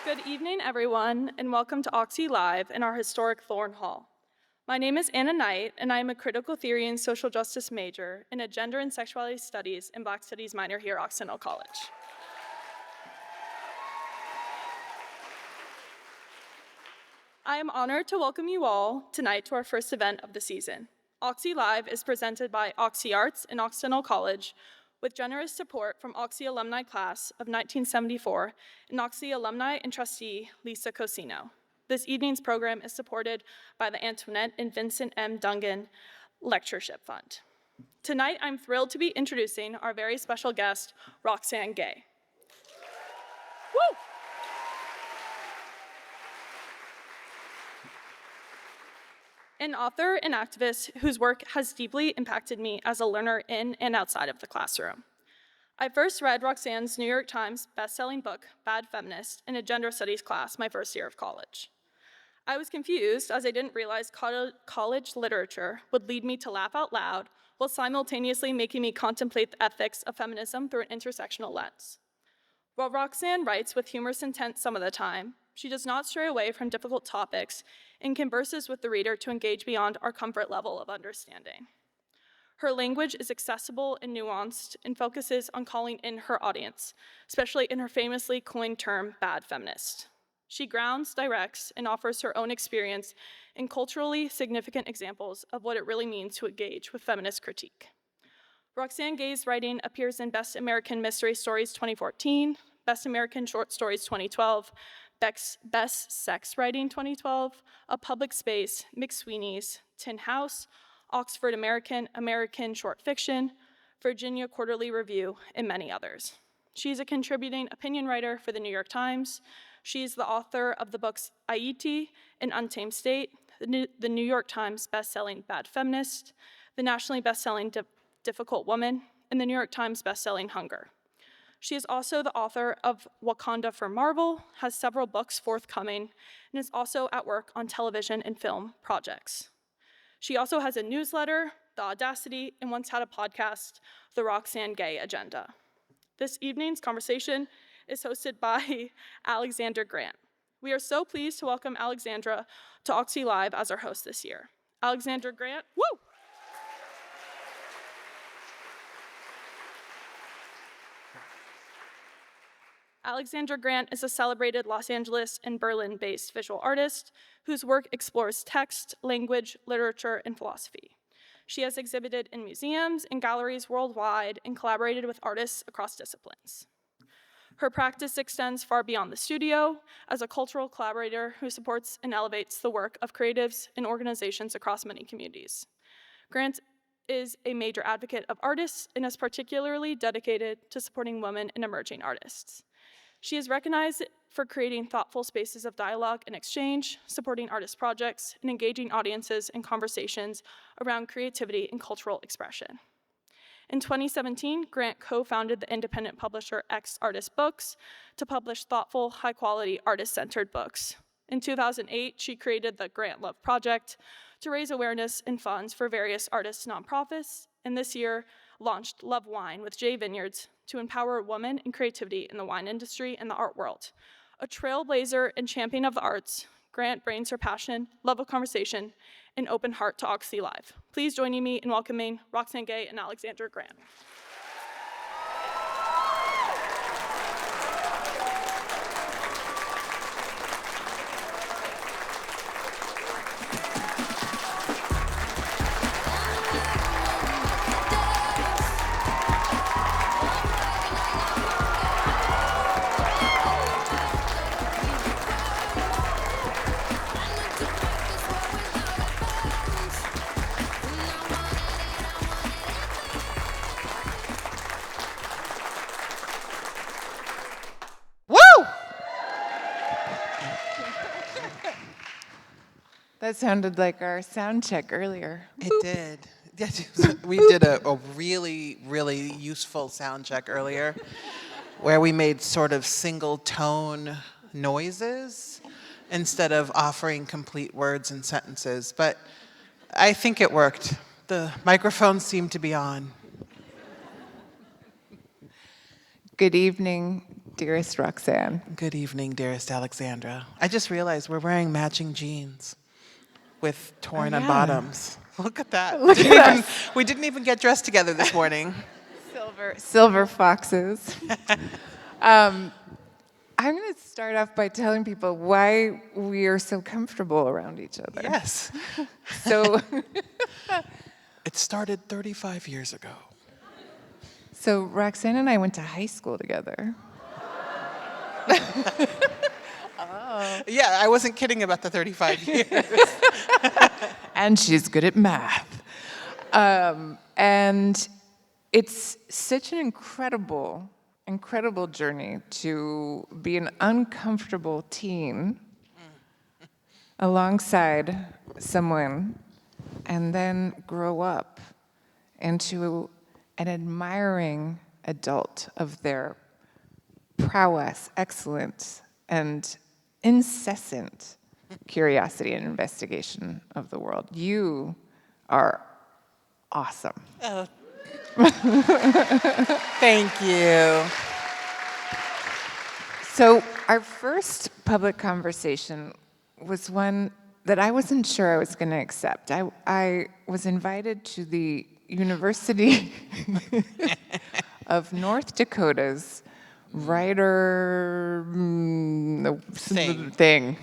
Good evening, everyone, and welcome to Oxy Live in our historic Thorne Hall. My name is Anna Knight, and I am a critical theory and social justice major and a gender and sexuality studies and Black studies minor here at Occidental College. I am honored to welcome you all tonight to our first event of the season. Oxy Live is presented by Oxy Arts and Occidental College, with generous support from Oxy alumni class of 1974 and Oxy alumni and trustee Lisa Cosino. This evening's program is supported by the Antoinette and Vincent M. Dungan Lectureship Fund. Tonight, I'm thrilled to be introducing our very special guest, Roxane Gay. Woo! An author and activist whose work has deeply impacted me as a learner in and outside of the classroom. I first read Roxane's New York Times best-selling book, Bad Feminist, in a gender studies class my first year of college. I was confused as I didn't realize college literature would lead me to laugh out loud while simultaneously making me contemplate the ethics of feminism through an intersectional lens. While Roxane writes with humorous intent some of the time, she does not stray away from difficult topics and converses with the reader to engage beyond our comfort level of understanding. Her language is accessible and nuanced and focuses on calling in her audience, especially in her famously coined term, bad feminist. She grounds, directs, and offers her own experience in culturally significant examples of what it really means to engage with feminist critique. Roxane Gay's writing appears in Best American Mystery Stories 2014, Best American Short Stories 2012, Best Sex Writing 2012, A Public Space, McSweeney's, Tin House, Oxford American, American Short Fiction, Virginia Quarterly Review, and many others. She's a contributing opinion writer for the New York Times. She's the author of the books Aiti and Untamed State, the New York Times bestselling Bad Feminist, the nationally bestselling Difficult Woman, and the New York Times bestselling Hunger. She is also the author of Wakanda for Marvel, has several books forthcoming, and is also at work on television and film projects. She also has a newsletter, The Audacity, and once had a podcast, The Roxane Gay Agenda. This evening's conversation is hosted by Alexandra Grant. We are so pleased to welcome Alexandra to Oxy Live as our host this year. Alexandra Grant, woo! Alexandra Grant is a celebrated Los Angeles and Berlin-based visual artist whose work explores text, language, literature, and philosophy. She has exhibited in museums and galleries worldwide and collaborated with artists across disciplines. Her practice extends far beyond the studio as a cultural collaborator who supports and elevates the work of creatives and organizations across many communities. Grant is a major advocate of artists and is particularly dedicated to supporting women and emerging artists. She is recognized for creating thoughtful spaces of dialogue and exchange, supporting artist projects, and engaging audiences in conversations around creativity and cultural expression. In 2017, Grant co-founded the independent publisher X Artist Books to publish thoughtful, high-quality, artist-centered books. In 2008, she created the Grant Love Project to raise awareness and funds for various artists' nonprofits, and this year launched Love Wine with J Vineyards to empower women and creativity in the wine industry and the art world. A trailblazer and champion of the arts, Grant brings her passion, love of conversation, and open heart to Oxy Live. Please join me in welcoming Roxane Gay and Alexandra Grant. That sounded like our sound check earlier. It did. We did a really, really useful sound check earlier where we made sort of single tone noises instead of offering complete words and sentences. But I think it worked. The microphones seemed to be on. Good evening. dearest Roxanne. Good evening, dearest Alexandra. I just realized we're wearing matching jeans with torn yeah. bottoms. Look at that. Look at us. We didn't even get dressed together this morning. Silver foxes. I'm going to start off by telling people why we are so comfortable around each other. Yes. So, It started 35 years ago. so Roxanne and I went to high school together. Yeah, I wasn't kidding about the 35 years. And she's good at math. And it's such an incredible journey to be an uncomfortable teen alongside someone and then grow up into an admiring adult of their prowess, excellence, and incessant curiosity and investigation of the world. You are awesome. Oh. Thank you. So our first public conversation was one that I wasn't sure I was going to accept. I was invited to the University of North Dakota's writer thing.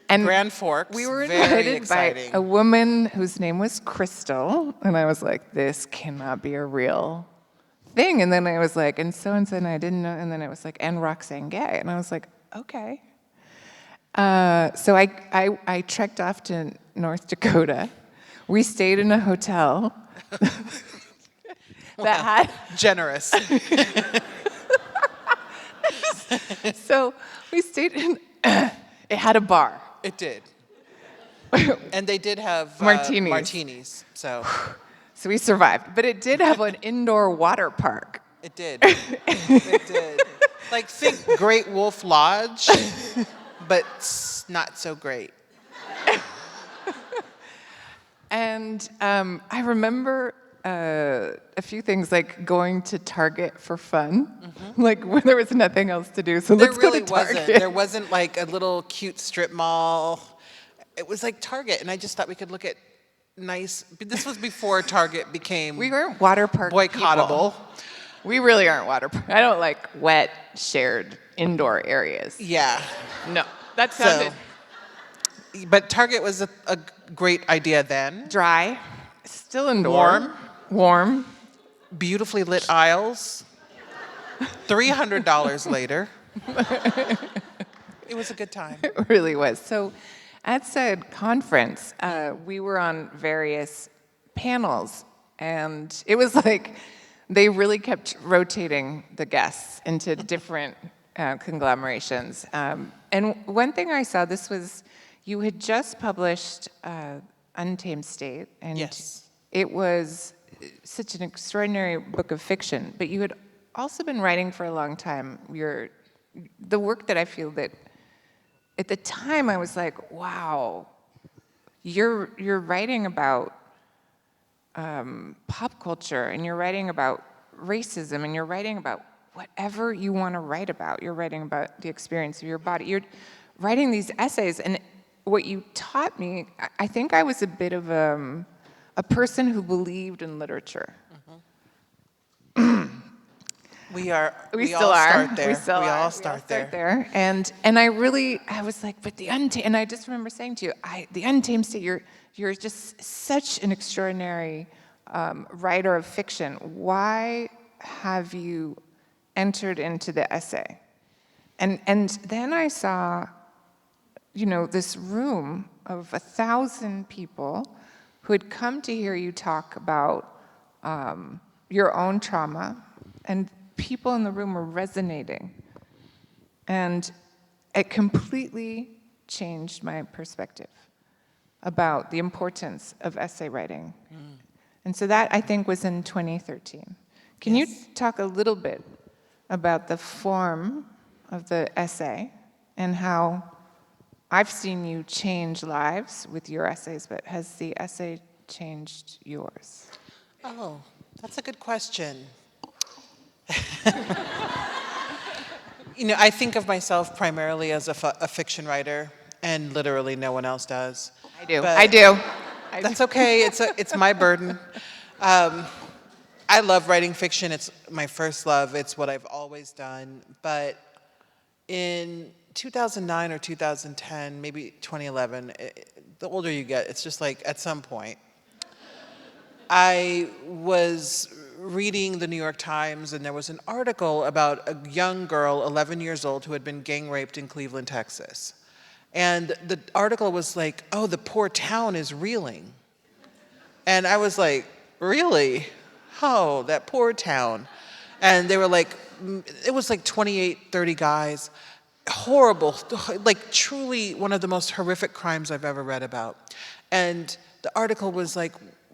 And Grand Forks. we were very invited exciting. by a woman whose name was Crystal, and I was like, this cannot be a real thing. And then I was like, and so-and-so, and I didn't know, and then it was like, and Roxane Gay. And I was like, okay. So I trekked off to North Dakota. We stayed in a hotel that had... Generous. So we stayed in... It had a bar. It did. And they did have Martinis. martinis. So So we survived. But it did have an indoor water park. it did. It did. Like, think Great Wolf Lodge, but not so great. And I remember a few things, like going to Target for fun, like when there was nothing else to do. So There let's really go to Target. wasn't. There wasn't like a little cute strip mall. It was like Target, and I just thought we could look at nice. This was before Target became We weren't water park boycottable. people. We really aren't water park. I don't like wet, shared indoor areas. Yeah. No, that So, sounded but Target was a great idea then. dry, still indoor. Warm. Beautifully lit aisles. $300 later. It was a good time. It really was. So at said conference, we were on various panels, and it was like they really kept rotating the guests into different conglomerations. And one thing I saw, this was, you had just published Untamed State, and Yes. it was such an extraordinary book of fiction, but you had also been writing for a long time. The work that I feel that at the time I was like, wow, you're writing about pop culture, and you're writing about racism, and you're writing about whatever you want to write about. You're writing about the experience of your body. You're writing these essays, and what you taught me, I think I was a bit of a person who believed in literature. We still all are. start there. We still we are. all start there. And I was like, but the Untamed, and I just remember saying to you, the Untamed State, you're just such an extraordinary writer of fiction. Why have you entered into the essay? And then I saw, this room of 1,000 people who had come to hear you talk about your own trauma, and people in the room were resonating. And it completely changed my perspective about the importance of essay writing. And so that, I think, was in 2013. Can you talk a little bit about the form of the essay and how I've seen you change lives with your essays, but has the essay changed yours? Oh, that's a good question. I think of myself primarily as a fiction writer, and literally no one else does. I do. But I do. That's okay. It's my burden. I love writing fiction. It's my first love. It's what I've always done. But in 2009 or 2010, maybe 2011, the older you get, it's just like at some point, I was reading the New York Times, and there was an article about a young girl, 11 years old, who had been gang raped in Cleveland, Texas. And the article was like, oh, the poor town is reeling. And I was like, really? Oh, that poor town. And they were like, it was like 28, 30 guys. Horrible, like truly one of the most horrific crimes I've ever read about. And the article was like,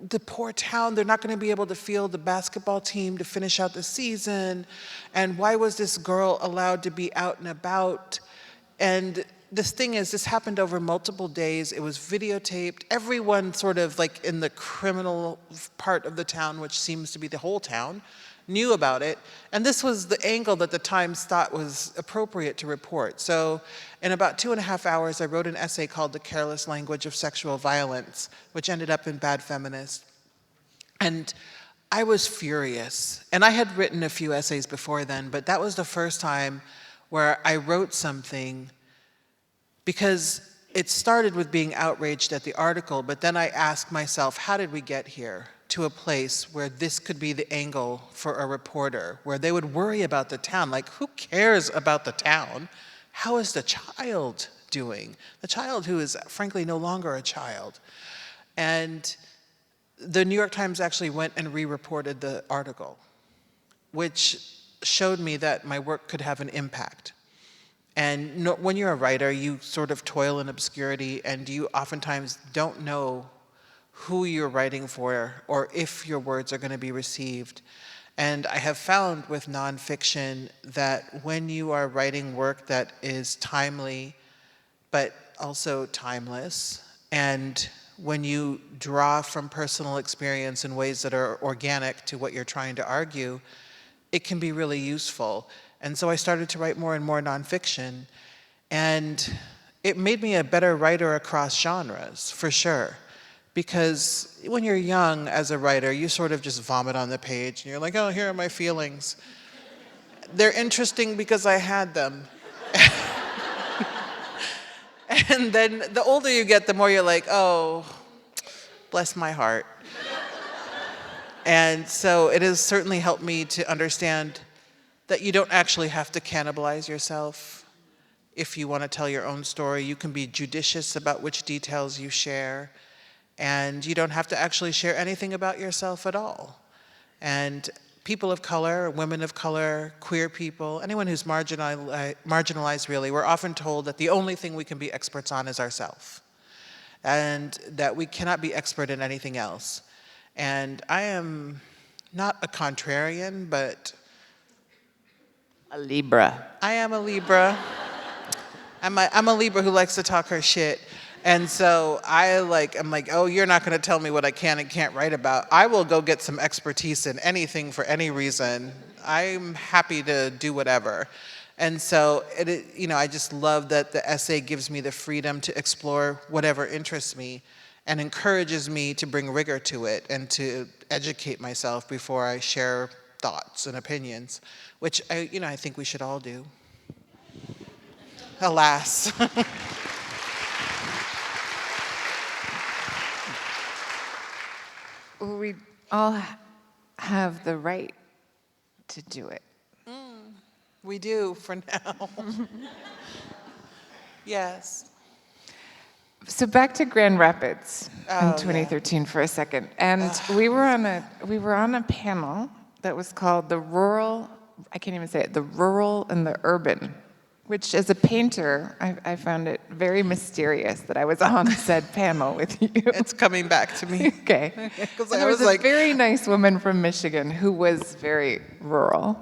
the poor town, they're not going to be able to field the basketball team to finish out the season. And why was this girl allowed to be out and about? And this thing is, this happened over multiple days. It was videotaped. Everyone sort of like in the criminal part of the town, which seems to be the whole town, knew about it. And this was the angle that the Times thought was appropriate to report. So in about 2.5 hours, I wrote an essay called The Careless Language of Sexual Violence, which ended up in Bad Feminist. And I was furious. And I had written a few essays before then, but that was the first time where I wrote something, because it started with being outraged at the article, but then I asked myself, how did we get here to a place where this could be the angle for a reporter, where they would worry about the town? Like, who cares about the town? How is the child doing? The child who is frankly no longer a child. And the New York Times actually went and re-reported the article, which showed me that my work could have an impact. And when you're a writer, you sort of toil in obscurity, and you oftentimes don't know who you're writing for or if your words are going to be received. And I have found with nonfiction that when you are writing work that is timely, but also timeless, and when you draw from personal experience in ways that are organic to what you're trying to argue, it can be really useful. And so I started to write more and more nonfiction, and it made me a better writer across genres, for sure. Because when you're young as a writer, you sort of just vomit on the page, and you're like, oh, here are my feelings. They're interesting because I had them. And then the older you get, the more you're like, oh, bless my heart. And so it has certainly helped me to understand that you don't actually have to cannibalize yourself. If you want to tell your own story, you can be judicious about which details you share, and you don't have to actually share anything about yourself at all. And people of color, women of color, queer people, anyone who's marginalized really, we're often told that the only thing we can be experts on is ourselves, and that we cannot be expert in anything else. And I am not a contrarian, but A Libra. I am a Libra. I'm a Libra who likes to talk her shit. And so I'm like, oh, you're not going to tell me what I can and can't write about. I will go get some expertise in anything for any reason. I'm happy to do whatever. And so, I just love that the essay gives me the freedom to explore whatever interests me and encourages me to bring rigor to it and to educate myself before I share thoughts and opinions, which I think we should all do. Alas. We all have the right to do it. We do for now. Yes. So back to Grand Rapids Oh, in 2013 for a second, and we were on a panel that was called the Rural and the Urban, which as a painter, I found it very mysterious that I was on said panel with you. It's coming back to me. Okay. 'Cause And I there was was a like- very nice woman from Michigan who was very rural.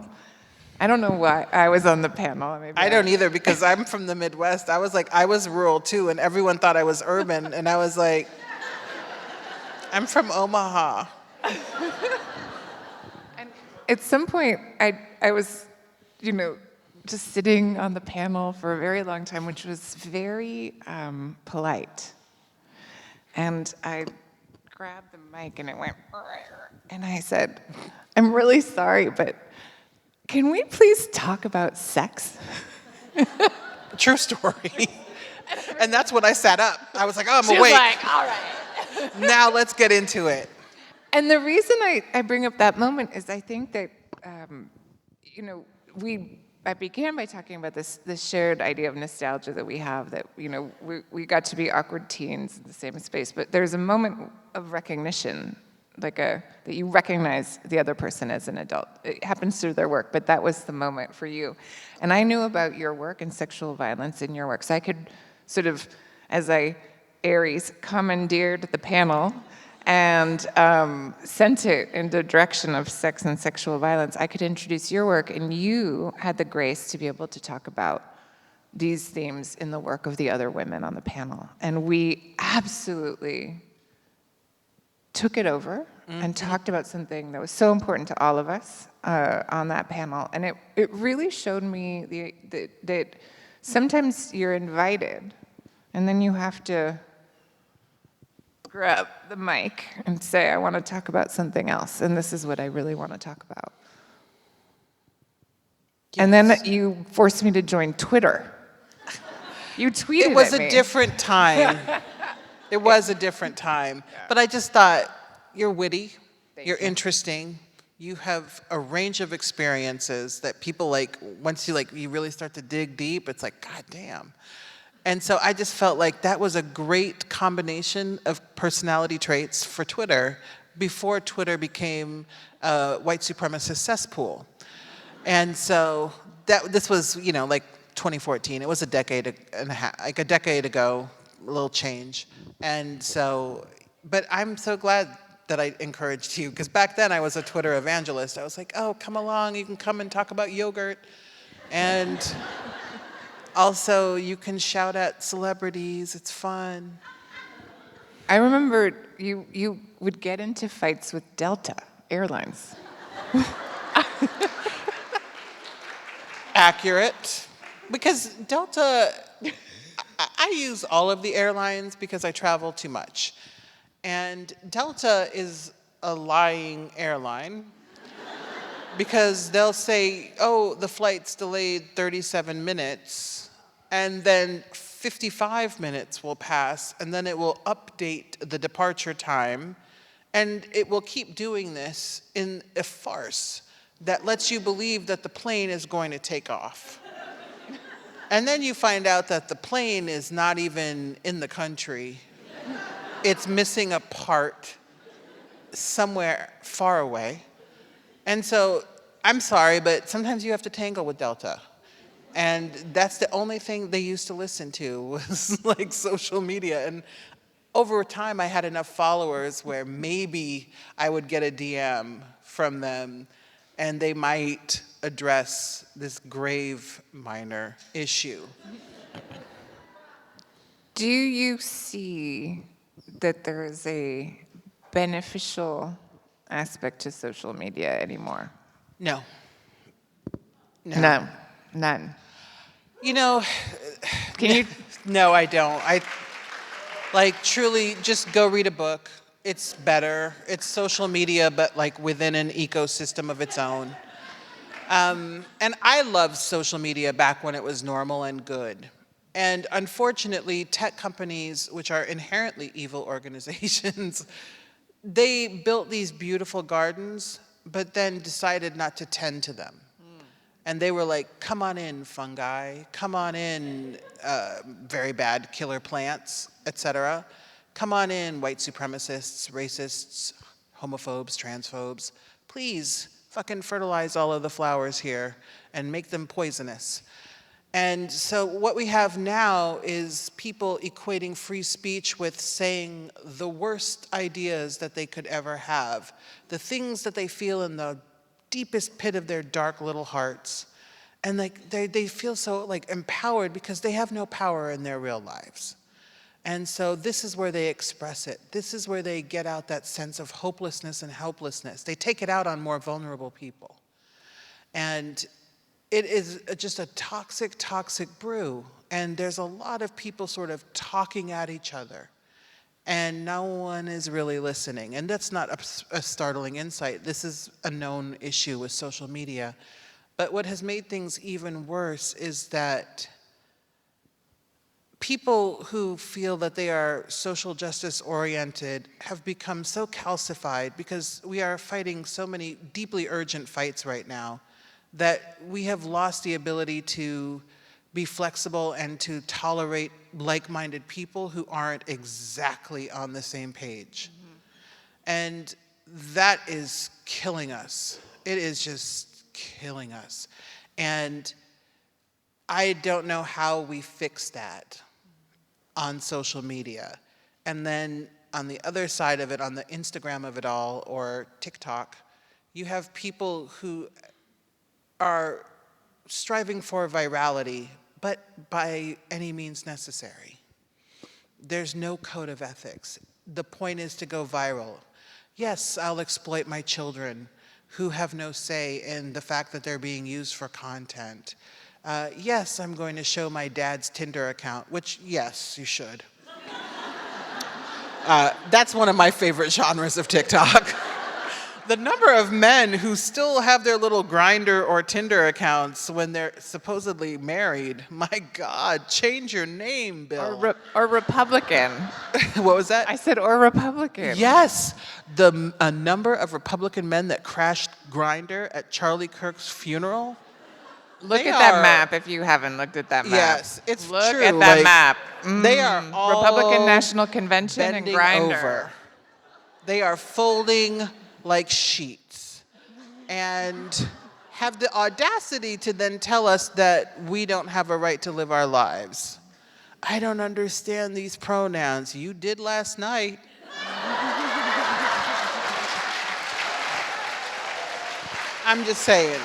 I don't know why I was on the panel. Maybe I don't either, because I'm from the Midwest. I was rural too, and everyone thought I was urban, and I was like, I'm from Omaha. At some point, I was, just sitting on the panel for a very long time, which was very polite. And I grabbed the mic and it went, and I said, I'm really sorry, but can we please talk about sex? True story. And that's when I sat up. I was like, oh, I'm She was awake. like, all right. Now let's get into it. And the reason I bring up that moment is I think that, you know, I began by talking about this shared idea of nostalgia that we have, that, you know, we got to be awkward teens in the same space, but there's a moment of recognition, that you recognize the other person as an adult. It happens through their work, but that was the moment for you. And I knew about your work and sexual violence in your work, so I could sort of, as Aries commandeered the panel and sent it in the direction of sex and sexual violence, I could introduce your work, and you had the grace to be able to talk about these themes in the work of the other women on the panel. And we absolutely took it over and talked about something that was so important to all of us on that panel. And it really showed me that sometimes you're invited, and then you have to grab the mic and say, I want to talk about something else, and this is what I really want to talk about. And then you forced me to join Twitter. You tweeted It was at a me. different time. It was a different time. But I just thought, you're witty, you're interesting, you have a range of experiences that people once you really start to dig deep, it's like, God damn. And so I just felt like that was a great combination of personality traits for Twitter before Twitter became a white supremacist cesspool. And so this was, 2014. It was a decade and a half, a decade ago, a little change. And so, but I'm so glad that I encouraged you, because back then I was a Twitter evangelist. I was like, oh, come along, you can come and talk about yogurt. And also, you can shout at celebrities, it's fun. I remember you would get into fights with Delta Airlines. Accurate. Because Delta, I use all of the airlines because I travel too much. And Delta is a lying airline because they'll say, oh, the flight's delayed 37 minutes, and then 55 minutes will pass, and then it will update the departure time, and it will keep doing this in a farce that lets you believe that the plane is going to take off. And then you find out that the plane is not even in the country. It's missing a part somewhere far away. And so, I'm sorry, but sometimes you have to tangle with Delta. And that's the only thing they used to listen to was social media. And over time, I had enough followers where maybe I would get a DM from them and they might address this grave minor issue. Do you see that there is a beneficial aspect to social media anymore? No. No, none. Can you? No, I don't. Truly, just go read a book. It's better. It's social media, but within an ecosystem of its own. And I loved social media back when it was normal and good. And unfortunately, tech companies, which are inherently evil organizations, they built these beautiful gardens, but then decided not to tend to them. And they were like, come on in, fungi. Come on in, very bad killer plants, etc. Come on in, white supremacists, racists, homophobes, transphobes. Please fucking fertilize all of the flowers here and make them poisonous. And so what we have now is people equating free speech with saying the worst ideas that they could ever have, the things that they feel in the deepest pit of their dark little hearts. And they feel so empowered because they have no power in their real lives. And so this is where they express it. This is where they get out that sense of hopelessness and helplessness. They take it out on more vulnerable people. And it is just a toxic, toxic brew. And there's a lot of people sort of talking at each other. And no one is really listening. And that's not a startling insight. This is a known issue with social media. But what has made things even worse is that people who feel that they are social justice oriented have become so calcified because we are fighting so many deeply urgent fights right now that we have lost the ability to be flexible and to tolerate like-minded people who aren't exactly on the same page. And that is killing us. It is just killing us. And I don't know how we fix that on social media. And then on the other side of it, on the Instagram of it all, or TikTok, you have people who are striving for virality, but by any means necessary. There's no code of ethics. The point is to go viral. Yes, I'll exploit my children who have no say in the fact that they're being used for content. Yes, I'm going to show my dad's Tinder account, which, yes, you should. That's one of my favorite genres of TikTok. The number of men who still have their little Grindr or Tinder accounts when they're supposedly married, my God, change your name, Bill. Or Republican. What was that? I said, or Republican. Yes, a number of Republican men that crashed Grindr at Charlie Kirk's funeral. Look They at that are- map if you haven't looked at that map. Yes, it's Look true. at that like, map. They are all Republican National Convention and bending Grindr. over. They are folding like sheets and have the audacity to then tell us that we don't have a right to live our lives. I don't understand these pronouns. You did last night. I'm just saying.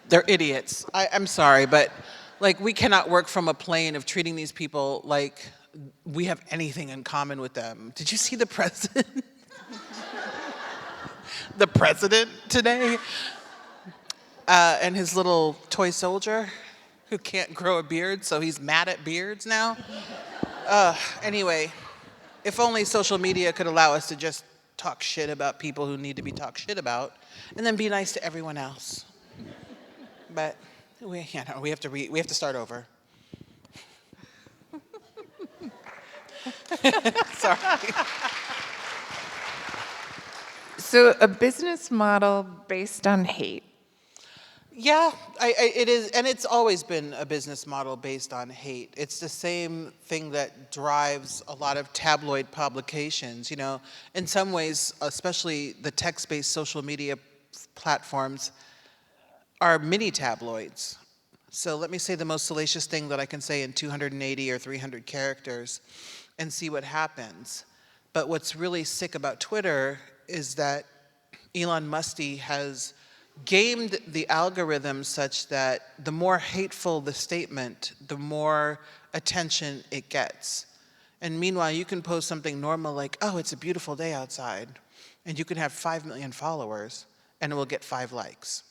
They're idiots. I'm sorry, but like we cannot work from a plane of treating these people like we have anything in common with them. Did you see the president? The president today? And his little toy soldier who can't grow a beard, so he's mad at beards now. Anyway, if only social media could allow us to just talk shit about people who need to be talked shit about, and then be nice to everyone else. But we have to start over. Sorry. So a business model based on hate. Yeah, it is, and it's always been a business model based on hate. It's the same thing that drives a lot of tabloid publications. You know, in some ways, especially the text-based social media platforms, are mini tabloids. So let me say the most salacious thing that I can say in 280 or 300 characters and see what happens. But what's really sick about Twitter is that Elon Musk has gamed the algorithm such that the more hateful the statement, the more attention it gets. And meanwhile, you can post something normal like, oh, it's a beautiful day outside, and you can have 5 million followers, and it will get 5 likes.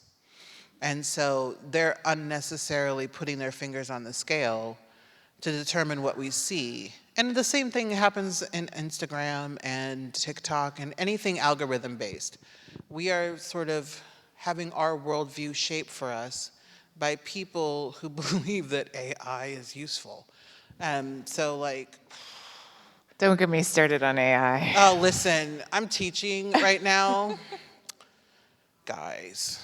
And so they're unnecessarily putting their fingers on the scale to determine what we see. And the same thing happens in Instagram and TikTok and anything algorithm-based. We are sort of having our worldview shaped for us by people who believe that AI is useful. So like, Don't get me started on AI. oh, listen, I'm teaching right now. Guys,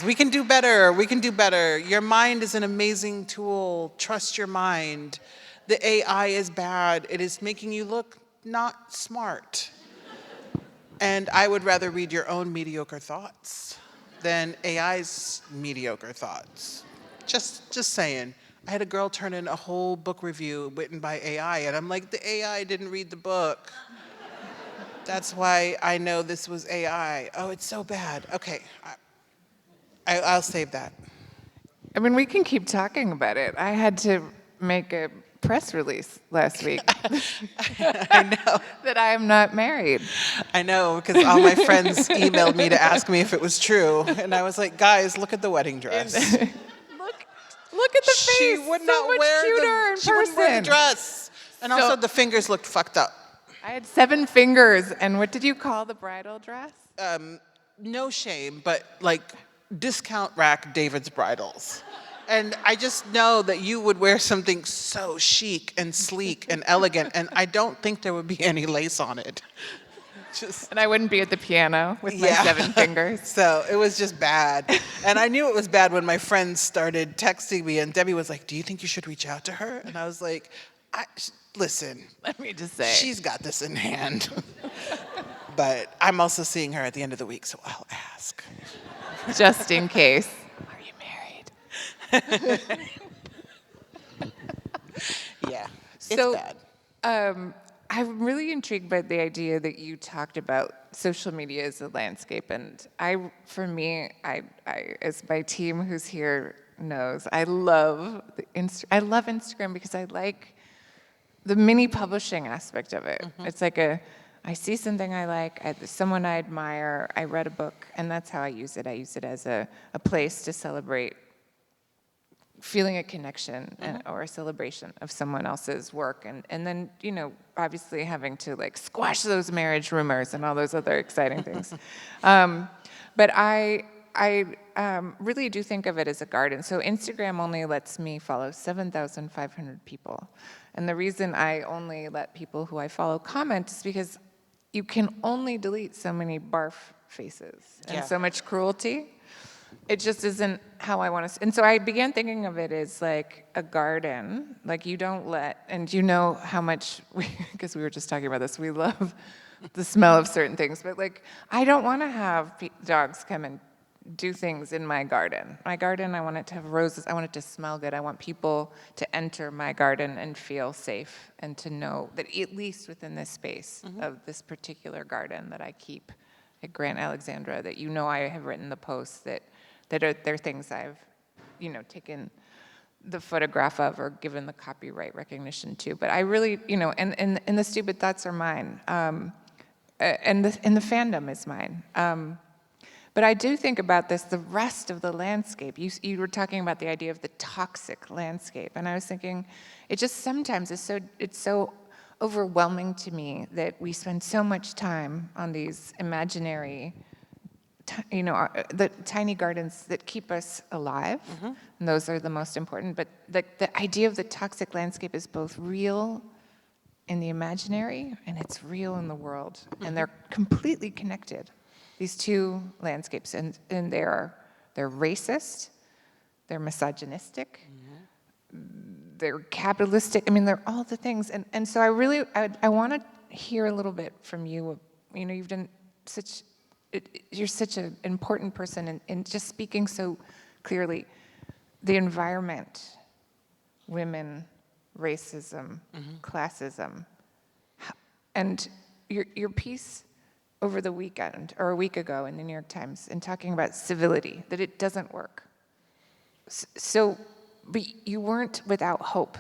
we can do better. We can do better. Your mind is an amazing tool. Trust your mind. The AI is bad. It is making you look not smart. And I would rather read your own mediocre thoughts than AI's mediocre thoughts. Just saying. I had a girl turn in a whole book review written by AI, and I'm like, the AI didn't read the book. That's why I know this was AI. Oh, it's so bad. Okay, I'll save that. I mean, we can keep talking about it. I had to make a press release last week I know. that I am not married. I know, because all my friends emailed me to ask me if it was true. And I was like, guys, look at the wedding dress. Look at the face. She would so not much wear cuter in she wouldn't wear the person. dress. And also the fingers looked fucked up. I had 7 fingers, and what did you call the bridal dress? No shame, but like discount rack David's bridals. And I just know that you would wear something so chic and sleek and elegant, and I don't think there would be any lace on it. Just And I wouldn't be at the piano with my 7 fingers. So it was just bad. And I knew it was bad when my friends started texting me, and Debbie was like, do you think you should reach out to her? And I was like, listen, Let me just say. she's got this in hand. But I'm also seeing her at the end of the week, so I'll ask. Just in case. Are you married? Yeah, it's So, bad. I'm really intrigued by the idea that you talked about social media as a landscape, and for me, as my team who's here knows, I love Instagram because I like the mini publishing aspect of it. It's like I see something I like, someone I admire, I read a book, and that's how I use it. I use it as a place to celebrate feeling a connection or a celebration of someone else's work, and then obviously having to like squash those marriage rumors and all those other exciting things. But I really do think of it as a garden. So Instagram only lets me follow 7,500 people, and the reason I only let people who I follow comment is because you can only delete so many barf faces and so much cruelty. It just isn't how I want to. And so I began thinking of it as like a garden. Like you don't let, and you know how much, because we were just talking about this, we love the smell of certain things. But like, I don't want to have dogs come and do things in my garden. My garden, I want it to have roses. I want it to smell good. I want people to enter my garden and feel safe and to know that at least within this space of this particular garden that I keep at Grant Alexandra, that I have written the posts that they're things I've, taken the photograph of or given the copyright recognition to. But I really, and the stupid thoughts are mine, and the fandom is mine. But I do think about this, the rest of the landscape. You were talking about the idea of the toxic landscape, and I was thinking, it just sometimes it's so overwhelming to me that we spend so much time on these imaginary, the tiny gardens that keep us alive, and those are the most important. But the idea of the toxic landscape is both real in the imaginary and it's real in the world, and they're completely connected. These two landscapes, and they're racist, they're misogynistic, they're capitalistic. I mean, they're all the things. And so I want to hear a little bit from you. You've done you're such an important person in just speaking so clearly. The environment, women, racism, classism, and your piece over the weekend or a week ago in the New York Times in talking about civility, that it doesn't work. But you weren't without hope.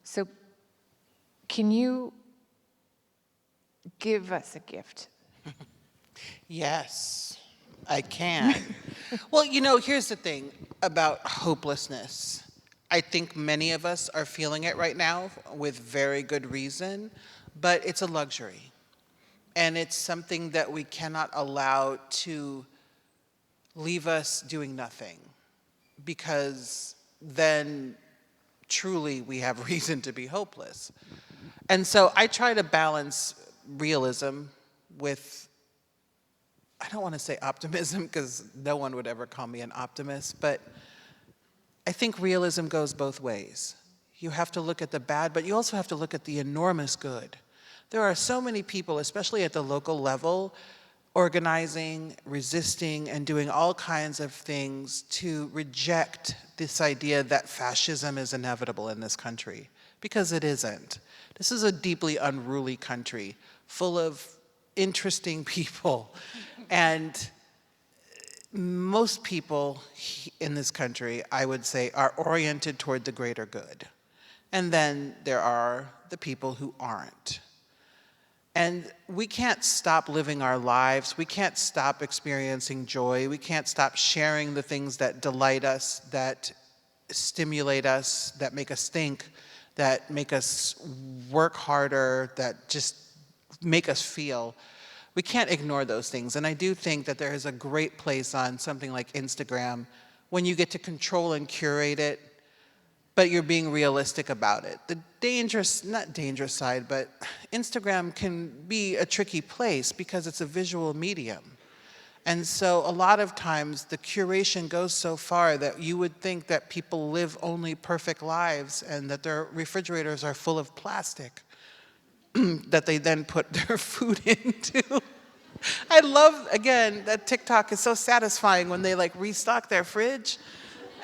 So can you give us a gift? Yes, I can. Well, here's the thing about hopelessness. I think many of us are feeling it right now with very good reason, but it's a luxury. And it's something that we cannot allow to leave us doing nothing, because then truly we have reason to be hopeless. And so I try to balance realism with, I don't want to say optimism because no one would ever call me an optimist, but I think realism goes both ways. You have to look at the bad, but you also have to look at the enormous good. There are so many people, especially at the local level, organizing, resisting, and doing all kinds of things to reject this idea that fascism is inevitable in this country, because it isn't. This is a deeply unruly country full of interesting people, and most people in this country, I would say, are oriented toward the greater good. And then there are the people who aren't. And we can't stop living our lives. We can't stop experiencing joy. We can't stop sharing the things that delight us, that stimulate us, that make us think, that make us work harder, that just make us feel. We can't ignore those things. And I do think that there is a great place on something like Instagram when you get to control and curate it, but you're being realistic about it. The dangerous, not dangerous side, but Instagram can be a tricky place because it's a visual medium. And so a lot of times the curation goes so far that you would think that people live only perfect lives and that their refrigerators are full of plastic that they then put their food into. I love, again, that TikTok is so satisfying when they like restock their fridge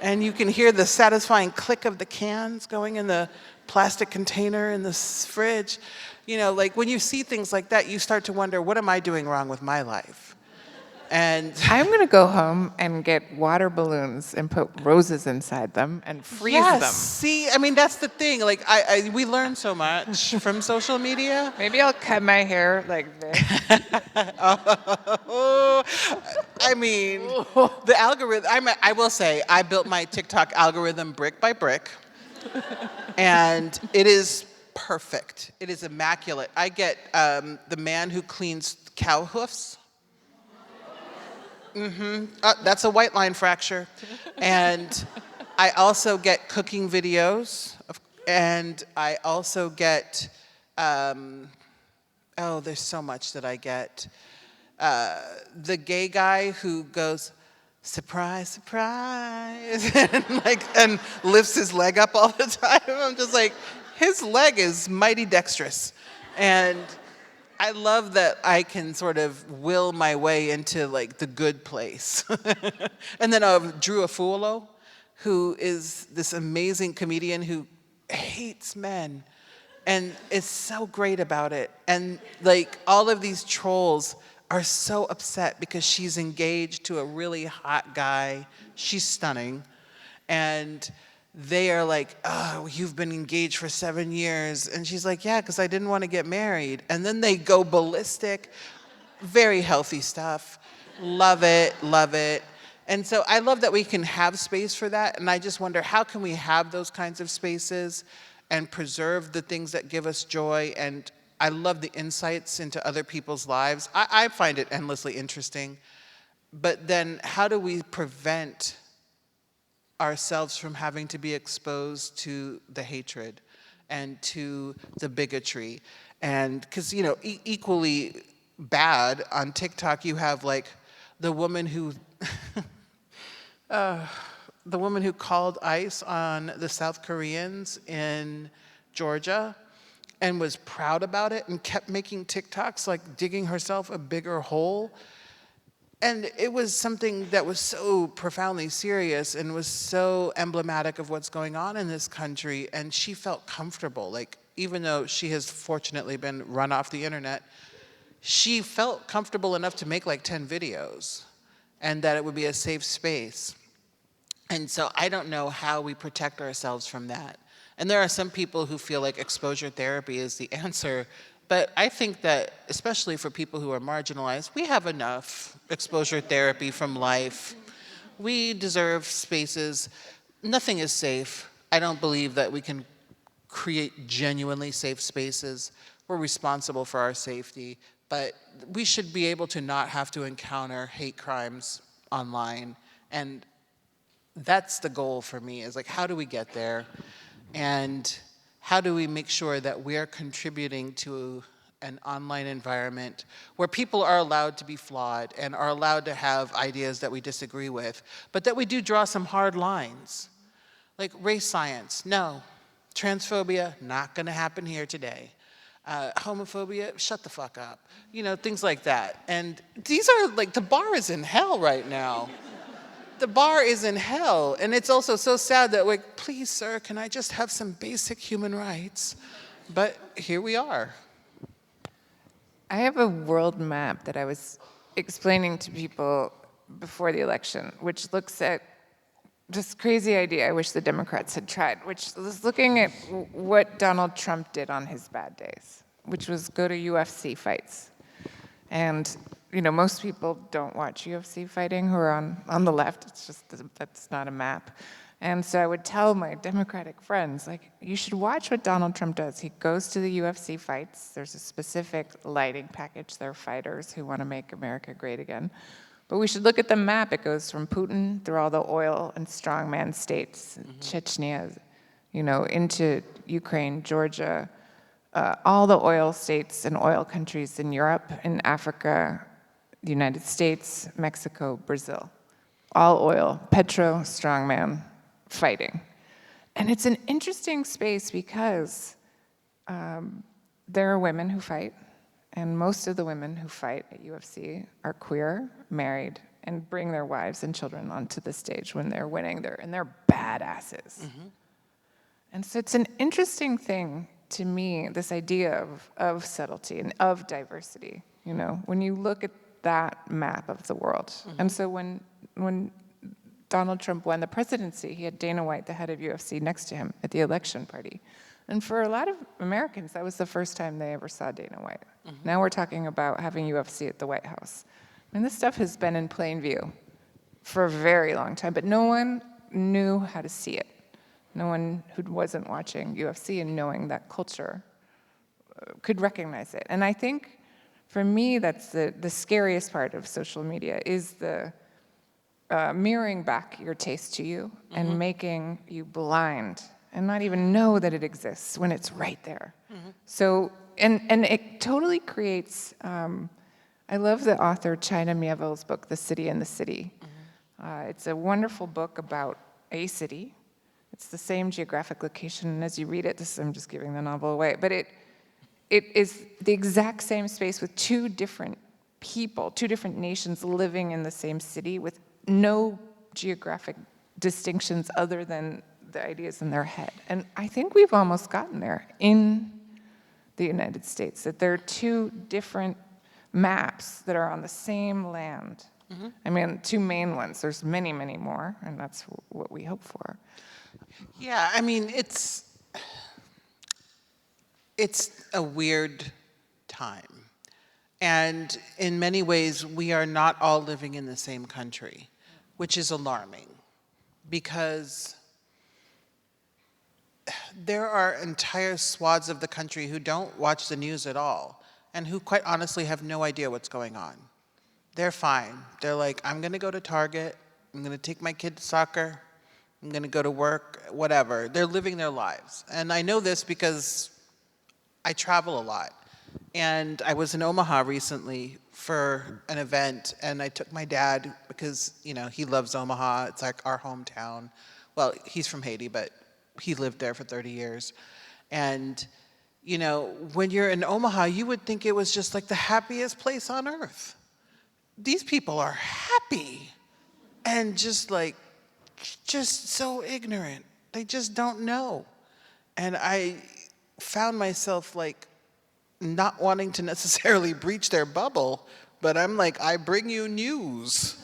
and you can hear the satisfying click of the cans going in the plastic container in the fridge. You know, like when you see things like that, you start to wonder, what am I doing wrong with my life? And I'm going to go home and get water balloons and put roses inside them and freeze yes, them. see, I mean, that's the thing. Like, we learn so much from social media. Maybe I'll cut my hair like this. Oh, I mean, the algorithm, I will say, I built my TikTok algorithm brick by brick, and it is perfect. It is immaculate. I get the man who cleans cow hoofs. That's a white line fracture. And I also get cooking videos, and I also get, there's so much that I get. The gay guy who goes, surprise, surprise, and lifts his leg up all the time. I'm just like, his leg is mighty dexterous. And I love that I can sort of will my way into like the good place. And then Drew Afualo, who is this amazing comedian who hates men and is so great about it. And like all of these trolls are so upset because she's engaged to a really hot guy. She's stunning. And they are like, oh, you've been engaged for 7 years. And she's like, yeah, because I didn't want to get married. And then they go ballistic. Very healthy stuff. Love it, love it. And so I love that we can have space for that. And I just wonder, how can we have those kinds of spaces and preserve the things that give us joy? And I love the insights into other people's lives. I find it endlessly interesting. But then how do we prevent ourselves from having to be exposed to the hatred and to the bigotry? And because, you know, equally bad on TikTok, you have like the woman who called ICE on the South Koreans in Georgia and was proud about it and kept making TikToks like digging herself a bigger hole. And it was something that was so profoundly serious and was so emblematic of what's going on in this country. And she felt comfortable, like even though she has fortunately been run off the internet, she felt comfortable enough to make like 10 videos and that it would be a safe space. And so I don't know how we protect ourselves from that. And there are some people who feel like exposure therapy is the answer. But I think that, especially for people who are marginalized, we have enough exposure therapy from life. We deserve spaces. Nothing is safe. I don't believe that we can create genuinely safe spaces. We're responsible for our safety. But we should be able to not have to encounter hate crimes online. And that's the goal for me, is like, how do we get there? And how do we make sure that we're contributing to an online environment where people are allowed to be flawed and are allowed to have ideas that we disagree with, but that we do draw some hard lines? Like race science, no. Transphobia, not gonna happen here today. Homophobia, shut the fuck up. You know, things like that. And these are like, the bar is in hell right now. The bar is in hell. And it's also so sad that, like, please, sir, can I just have some basic human rights? But here we are. I have a world map that I was explaining to people before the election, which looks at this crazy idea I wish the Democrats had tried, which was looking at what Donald Trump did on his bad days, which was go to UFC fights. And most people don't watch UFC fighting who are on the left. It's just that's not a map. And so I would tell my Democratic friends, like, you should watch what Donald Trump does. He goes to the UFC fights. There's a specific lighting package. They're fighters who want to make America great again. But we should look at the map. It goes from Putin through all the oil and strongman states, Chechnya, into Ukraine, Georgia, all the oil states and oil countries in Europe, in Africa, the United States, Mexico, Brazil. All oil, petro, strongman, fighting. And it's an interesting space because there are women who fight, and most of the women who fight at UFC are queer, married, and bring their wives and children onto the stage when they're winning, and they're badasses. And so it's an interesting thing to me, this idea of subtlety and of diversity, when you look at that map of the world. And so when Donald Trump won the presidency, he had Dana White, the head of UFC, next to him at the election party. And for a lot of Americans, that was the first time they ever saw Dana White. Now we're talking about having UFC at the White House. I mean, this stuff has been in plain view for a very long time, but no one knew how to see it. No one who wasn't watching UFC and knowing that culture could recognize it. And I think, for me, that's the scariest part of social media, is the mirroring back your taste to you and making you blind and not even know that it exists when it's right there. So, and it totally creates, I love the author China Miéville's book, The City and the City. It's a wonderful book about a city. It's the same geographic location, and as you read it, I'm just giving the novel away, but it is the exact same space with two different people, two different nations living in the same city with no geographic distinctions other than the ideas in their head. And I think we've almost gotten there in the United States, that there are two different maps that are on the same land. I mean, two main ones. There's many, many more, and that's what we hope for. Yeah, I mean, it's a weird time. And in many ways, we are not all living in the same country, which is alarming because there are entire swaths of the country who don't watch the news at all and who quite honestly have no idea what's going on. They're fine. They're like, I'm going to go to Target. I'm going to take my kid to soccer. I'm going to go to work, whatever. They're living their lives. And I know this because I travel a lot. And I was in Omaha recently for an event, and I took my dad because, he loves Omaha. It's like our hometown. Well, he's from Haiti, but he lived there for 30 years. And, when you're in Omaha, you would think it was just like the happiest place on earth. These people are happy and just so ignorant. They just don't know. And I found myself not wanting to necessarily breach their bubble, but I'm like, I bring you news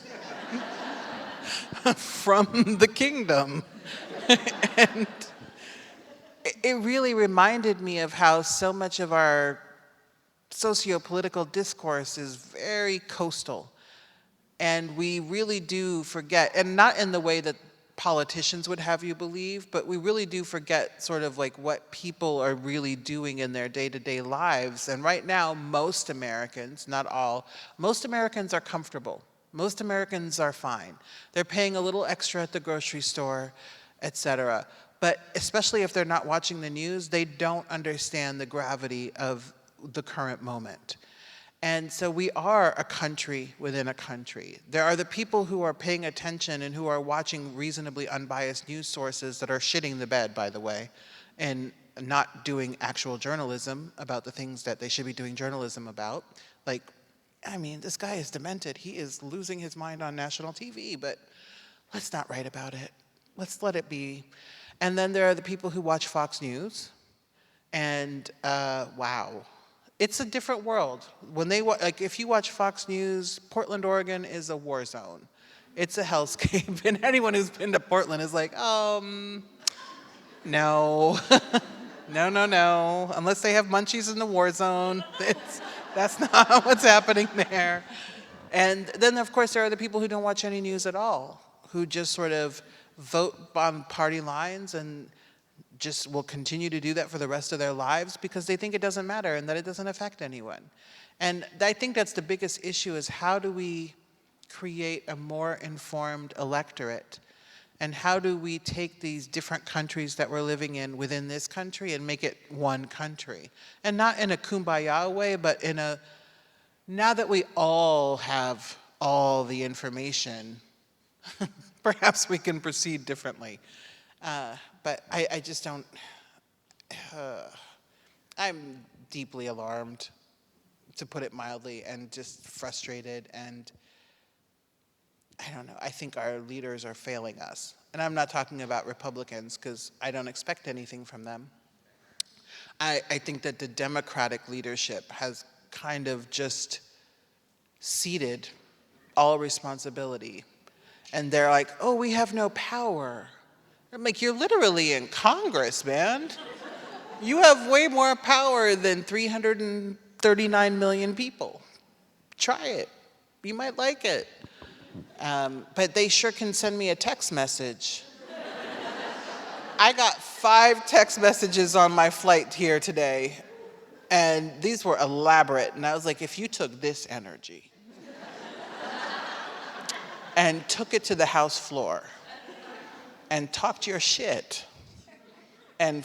from the kingdom. And it really reminded me of how so much of our socio-political discourse is very coastal. And we really do forget, and not in the way that politicians would have you believe, but we really do forget sort of what people are really doing in their day-to-day lives. And right now, most Americans, not all, most Americans are comfortable. Most Americans are fine. They're paying a little extra at the grocery store, et cetera. But especially if they're not watching the news, they don't understand the gravity of the current moment. And so we are a country within a country. There are the people who are paying attention and who are watching reasonably unbiased news sources that are shitting the bed, by the way, and not doing actual journalism about the things that they should be doing journalism about. This guy is demented. He is losing his mind on national TV, but let's not write about it. Let's let it be. And then there are the people who watch Fox News, and wow. It's a different world. When they if you watch Fox News, Portland, Oregon is a war zone. It's a hellscape. And anyone who's been to Portland is like, no. No, no, no. Unless they have munchies in the war zone, that's not what's happening there. And then, of course, there are the people who don't watch any news at all, who just sort of vote on party lines and just will continue to do that for the rest of their lives because they think it doesn't matter and that it doesn't affect anyone. And I think that's the biggest issue, is how do we create a more informed electorate? And how do we take these different countries that we're living in within this country and make it one country? And not in a kumbaya way, but in a, now that we all have all the information, perhaps we can proceed differently. But I just don't, I'm deeply alarmed, to put it mildly, and just frustrated, and I don't know, I think our leaders are failing us. And I'm not talking about Republicans, because I don't expect anything from them. I think that the Democratic leadership has kind of just ceded all responsibility. And they're like, oh, we have no power. I'm like, you're literally in Congress, man. You have way more power than 339 million people. Try it. You might like it. But they sure can send me a text message. I got 5 text messages on my flight here today, and these were elaborate. And I was like, if you took this energy and took it to the House floor and talked your shit and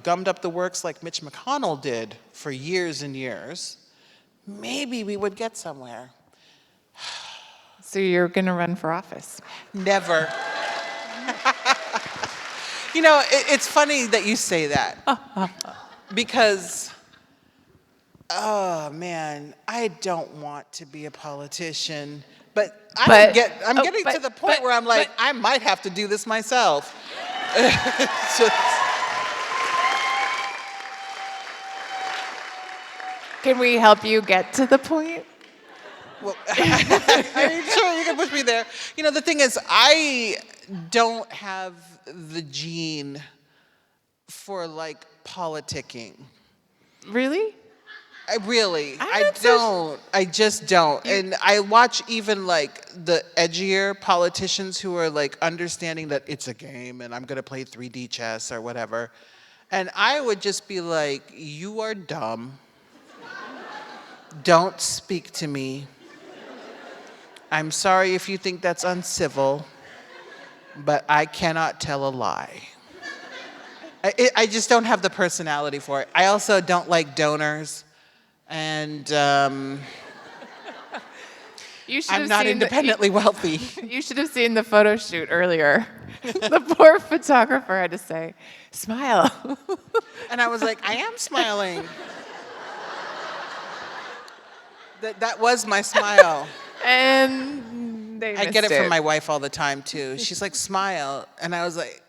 gummed up the works like Mitch McConnell did for years and years, maybe we would get somewhere. So you're going to run for office? Never. It's funny that you say that. Because, oh man, I don't want to be a politician. But I'm getting to the point where I'm like, I might have to do this myself. Can we help you get to the point? Well, I mean, sure, you can push me there. The thing is, I don't have the gene for, politicking. Really? I don't. I just don't. And I watch even, the edgier politicians who are, understanding that it's a game and I'm going to play 3D chess or whatever. And I would just be like, you are dumb. Don't speak to me. I'm sorry if you think that's uncivil, but I cannot tell a lie. I just don't have the personality for it. I also don't like donors, and I'm not independently wealthy. You should have seen the photo shoot earlier. The poor photographer had to say, smile. And I was like, I am smiling. That was my smile. And they I get it from my wife all the time, too. She's like, smile. And I was like,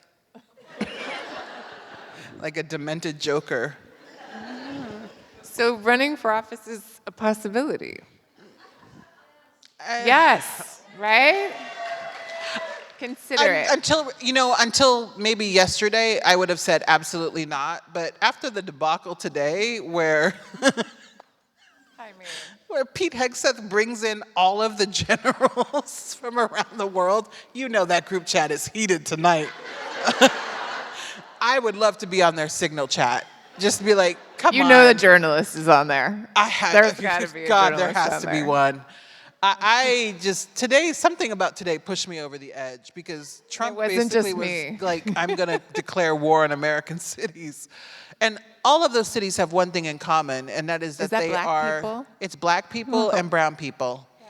like a demented joker. So running for office is a possibility. Yes, right? Consider it. Until maybe yesterday, I would have said absolutely not. But after the debacle today, where Pete Hegseth brings in all of the generals from around the world, that group chat is heated tonight. I would love to be on their Signal chat. Just be like, come on. The journalist is on there. There's got to be a God, there journalist has to on be there. one. Something about today pushed me over the edge because Trump wasn't basically just was me. like, I'm going to declare war on American cities. And all of those cities have one thing in common, and that is that they black are, people? It's black people and brown people. Yeah.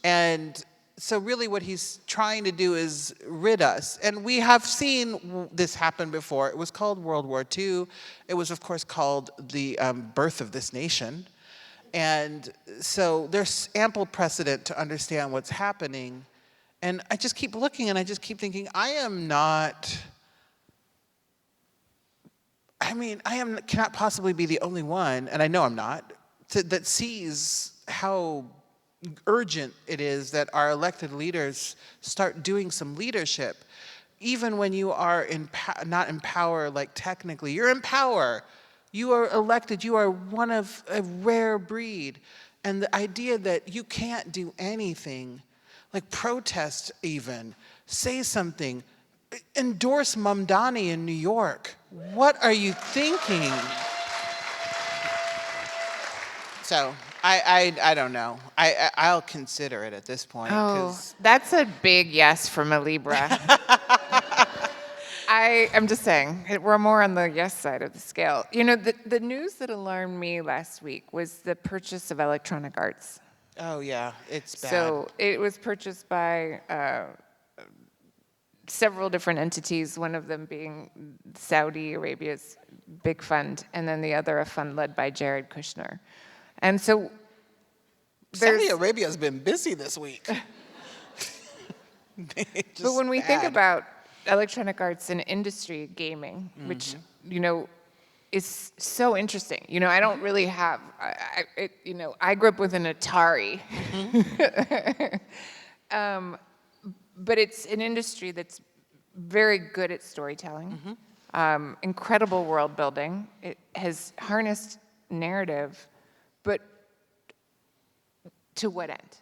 And so really what he's trying to do is rid us. And we have seen this happen before. It was called World War II. It was, of course, called the birth of this nation. And so there's ample precedent to understand what's happening. And I just keep looking and I just keep thinking, cannot possibly be the only one, and I know I'm not, that sees how urgent it is that our elected leaders start doing some leadership. Even when you are not in power, like technically, you're in power. You are elected, you are one of a rare breed. And the idea that you can't do anything, like protest even, say something, endorse Mamdani in New York. What are you thinking? So I don't know. I'll consider it at this point. Oh, 'Cause that's a big yes from a Libra. I'm just saying, we're more on the yes side of the scale. You know, the news that alarmed me last week was the purchase of Electronic Arts. oh yeah, it's bad. So it was purchased by several different entities, one of them being Saudi Arabia's big fund, and then the other a fund led by Jared Kushner. And so Saudi Arabia's been busy this week. But when we think about Electronic Arts and industry, gaming, which, you know, is so interesting. You know, I don't really have, I grew up with an Atari. But it's an industry that's very good at storytelling, incredible world building. It has harnessed narrative, but to what end?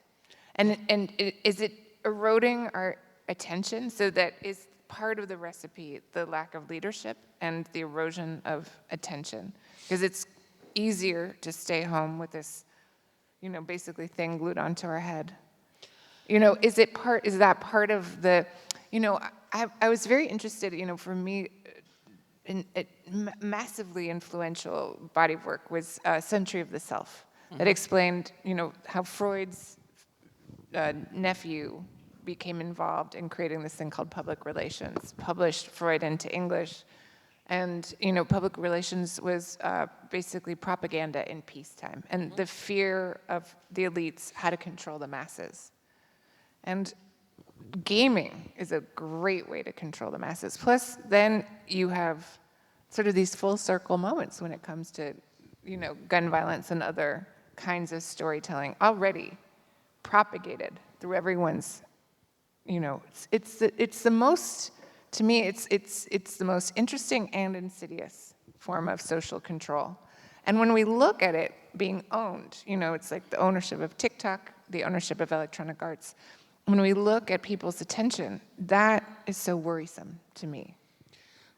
And is it eroding our attention? So that is part of the recipe, the lack of leadership and the erosion of attention. Because it's easier to stay home with this, you know, basically thing glued onto our head. You know, is that part of the, you know, I was very interested, you know, for me, massively influential body of work was Century of the Self, that explained, you know, how Freud's nephew became involved in creating this thing called public relations, published Freud into English. And, you know, public relations was basically propaganda in peacetime, and the fear of the elites how to control the masses. And gaming is a great way to control the masses. Plus, then you have sort of these full circle moments when it comes to, you know, gun violence and other kinds of storytelling already propagated through everyone's, you know, it's the most, to me, it's the most interesting and insidious form of social control. And when we look at it being owned, you know, it's like the ownership of TikTok, the ownership of Electronic Arts. When we look at people's attention, that is so worrisome to me.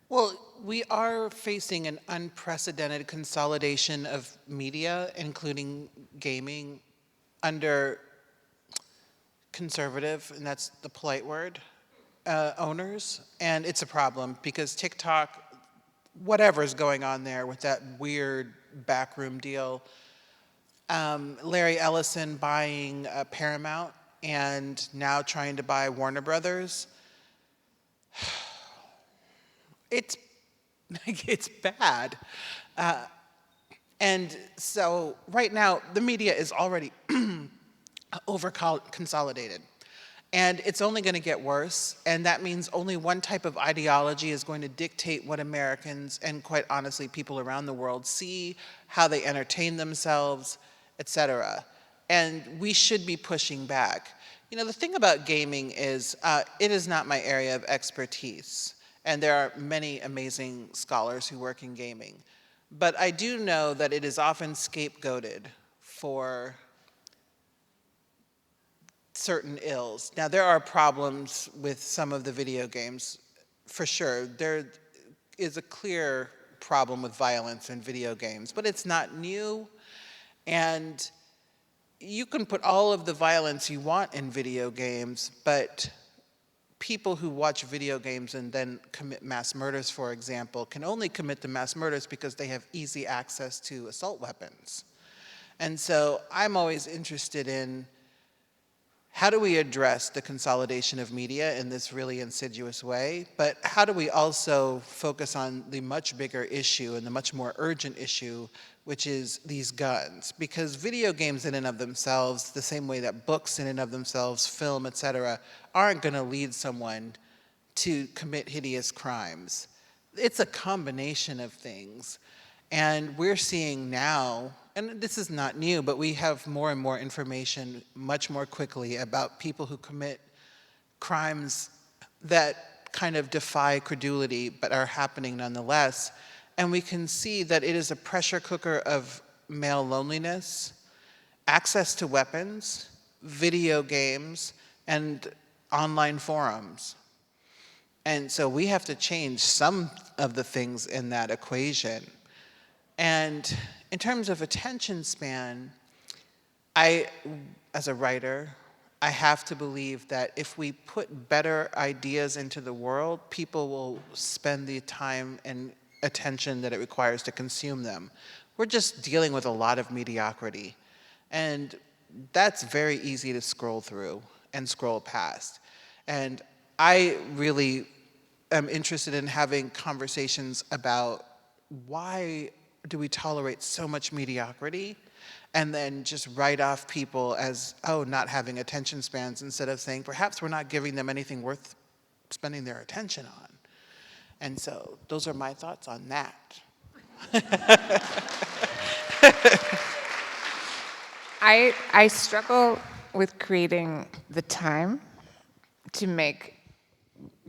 Well, we are facing an unprecedented consolidation of media, including gaming, under conservative, and that's the polite word, owners. And it's a problem because TikTok, whatever's going on there with that weird backroom deal, Larry Ellison buying Paramount and now trying to buy Warner Brothers, it's bad. And so right now, the media is already over-consolidated. And it's only going to get worse, and that means only one type of ideology is going to dictate what Americans, and quite honestly, people around the world see, how they entertain themselves, etc. And we should be pushing back. You know, the thing about gaming is it is not my area of expertise, and there are many amazing scholars who work in gaming. But I do know that it is often scapegoated for certain ills. Now, there are problems with some of the video games, for sure. There is a clear problem with violence in video games, but it's not new. And you can put all of the violence you want in video games, but people who watch video games and then commit mass murders, for example, can only commit the mass murders because they have easy access to assault weapons. And so I'm always interested in how do we address the consolidation of media in this really insidious way, but how do we also focus on the much bigger issue and the much more urgent issue, which is these guns? Because video games in and of themselves, the same way that books in and of themselves, film, etc., aren't going to lead someone to commit hideous crimes. It's a combination of things. And we're seeing now, and this is not new, but we have more and more information much more quickly about people who commit crimes that kind of defy credulity but are happening nonetheless. And we can see that it is a pressure cooker of male loneliness, access to weapons, video games, and online forums. And so we have to change some of the things in that equation. And in terms of attention span, as a writer, I have to believe that if we put better ideas into the world, people will spend the time and attention that it requires to consume them. We're just dealing with a lot of mediocrity. And that's very easy to scroll through and scroll past. And I really am interested in having conversations about why do we tolerate so much mediocrity and then just write off people as, oh, not having attention spans, instead of saying perhaps we're not giving them anything worth spending their attention on. And so those are my thoughts on that. I struggle with creating the time to make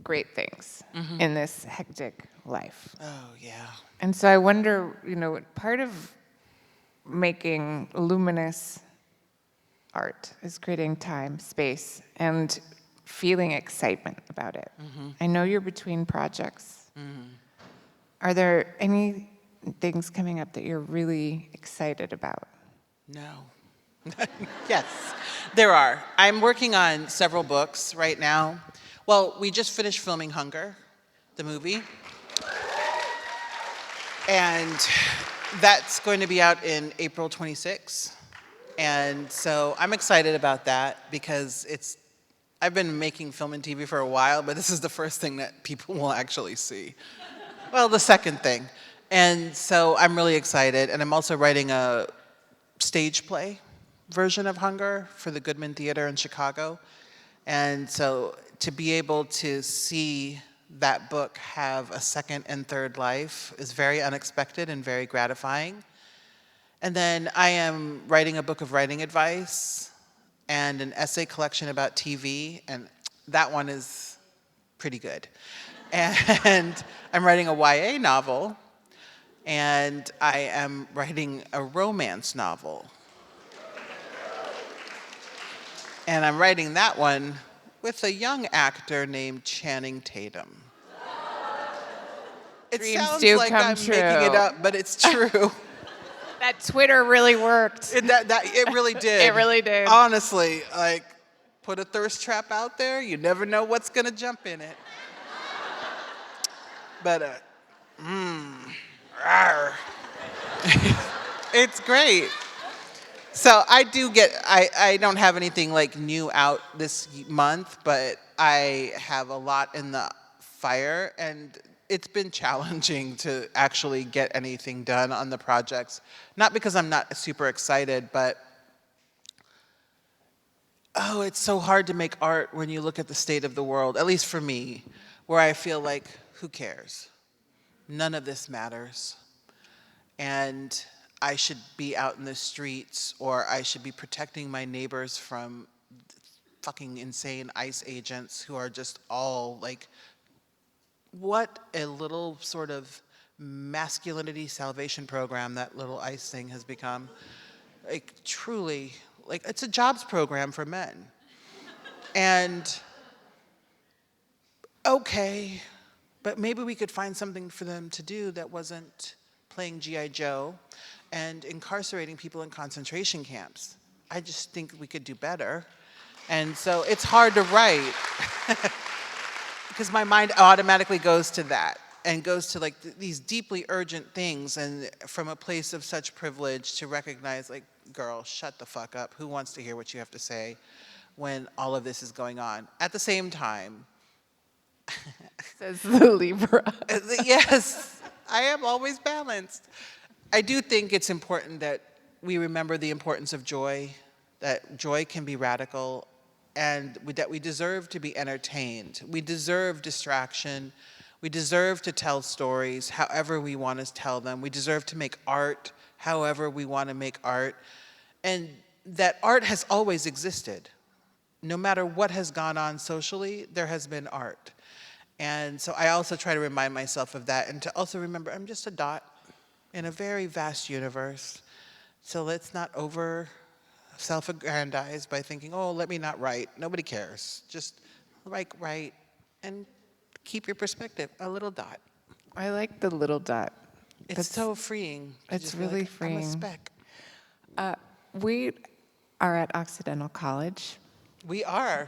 great things in this hectic life. Oh, yeah. And so I wonder, part of making luminous art is creating time, space, and feeling excitement about it. I know you're between projects. Are there any things coming up that you're really excited about? No. Yes, there are. I'm working on several books right now. Well, we just finished filming Hunger, the movie. And that's going to be out in April 26. And so I'm excited about that because I've been making film and TV for a while, but this is the first thing that people will actually see. Well, the second thing. And so I'm really excited. And I'm also writing a stage play version of Hunger for the Goodman Theater in Chicago. And so to be able to see that book have a second and third life is very unexpected and very gratifying. And then I am writing a book of writing advice and an essay collection about TV, and that one is pretty good. And I'm writing a YA novel, and I am writing a romance novel. And I'm writing that one with a young actor named Channing Tatum. It Dreams sounds do like come I'm true. making it up, but it's true. That Twitter really worked. It really did. It really did. Honestly, put a thirst trap out there, you never know what's gonna jump in it. But, it's great. So I don't have anything new out this month, but I have a lot in the fire, and it's been challenging to actually get anything done on the projects. Not because I'm not super excited, but it's so hard to make art when you look at the state of the world, at least for me, where I feel like, who cares? None of this matters. And I should be out in the streets, or I should be protecting my neighbors from fucking insane ICE agents who are just all what a little sort of masculinity salvation program that little ICE thing has become. Truly, it's a jobs program for men. And okay, but maybe we could find something for them to do that wasn't playing G.I. Joe and incarcerating people in concentration camps. I just think we could do better. And so it's hard to write because my mind automatically goes to that and goes to these deeply urgent things, and from a place of such privilege to recognize girl, shut the fuck up. Who wants to hear what you have to say when all of this is going on? At the same time, Says the Libra. yes, I am always balanced. I do think it's important that we remember the importance of joy, that joy can be radical, and that we deserve to be entertained. We deserve distraction. We deserve to tell stories however we want to tell them. We deserve to make art however we want to make art, and that art has always existed. No matter what has gone on socially, there has been art. And so I also try to remind myself of that, and to also remember I'm just a dot in a very vast universe. So let's not over self-aggrandize by thinking, oh, let me not write. Nobody cares. Just write, and keep your perspective, a little dot. I like the little dot. It's so freeing. to it's just be really like, I'm a freeing. speck. We are at Occidental College. We are.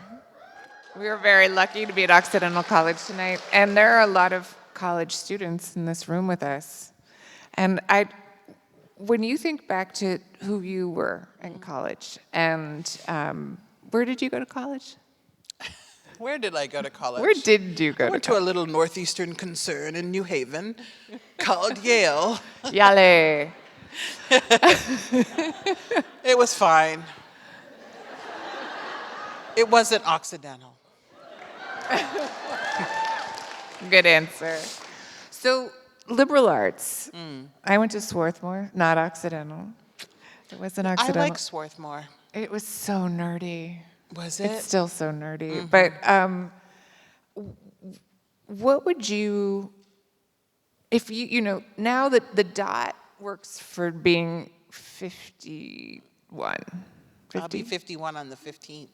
We are very lucky to be at Occidental College tonight, and there are a lot of college students in this room with us. And when you think back to who you were in college, and where did you go to college? Where did I go to college? Where did you go I to went to a little northeastern concern in New Haven called Yale. Yale. It was fine. It wasn't Occidental. Good answer. So, liberal arts. I went to Swarthmore, not Occidental. It wasn't I Occidental. like Swarthmore. It was so nerdy. Was It's it? still so nerdy. But what would you, if now that the dot works for being 51. I'll be 51 on the 15th.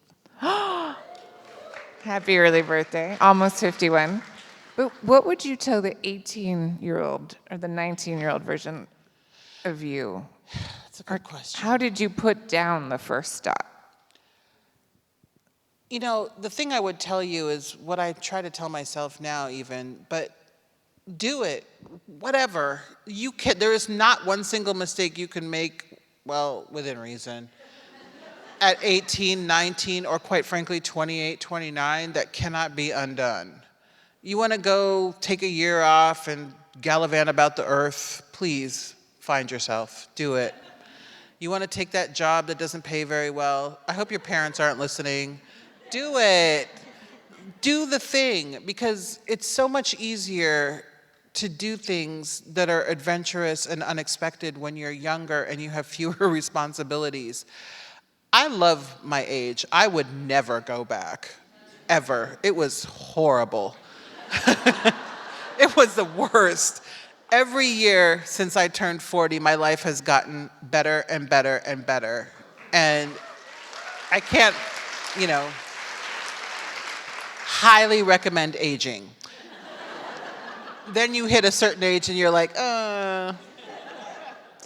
Happy early birthday. Almost 51. But what would you tell the 18-year-old or the 19-year-old version of you? That's a good question. How did you put down the first dot? You know, the thing I would tell you is what I try to tell myself now even, but do it, whatever. There is not one single mistake you can make, well, within reason, at 18, 19, or quite frankly, 28, 29, that cannot be undone. You want to go take a year off and gallivant about the earth, please find yourself, do it. You want to take that job that doesn't pay very well, I hope your parents aren't listening. Do it. Do the thing, because it's so much easier to do things that are adventurous and unexpected when you're younger and you have fewer responsibilities. I love my age. I would never go back, ever. It was horrible. It was the worst. Every year since I turned 40, my life has gotten better and better and better. And I can't, highly recommend aging. Then you hit a certain age and you're like,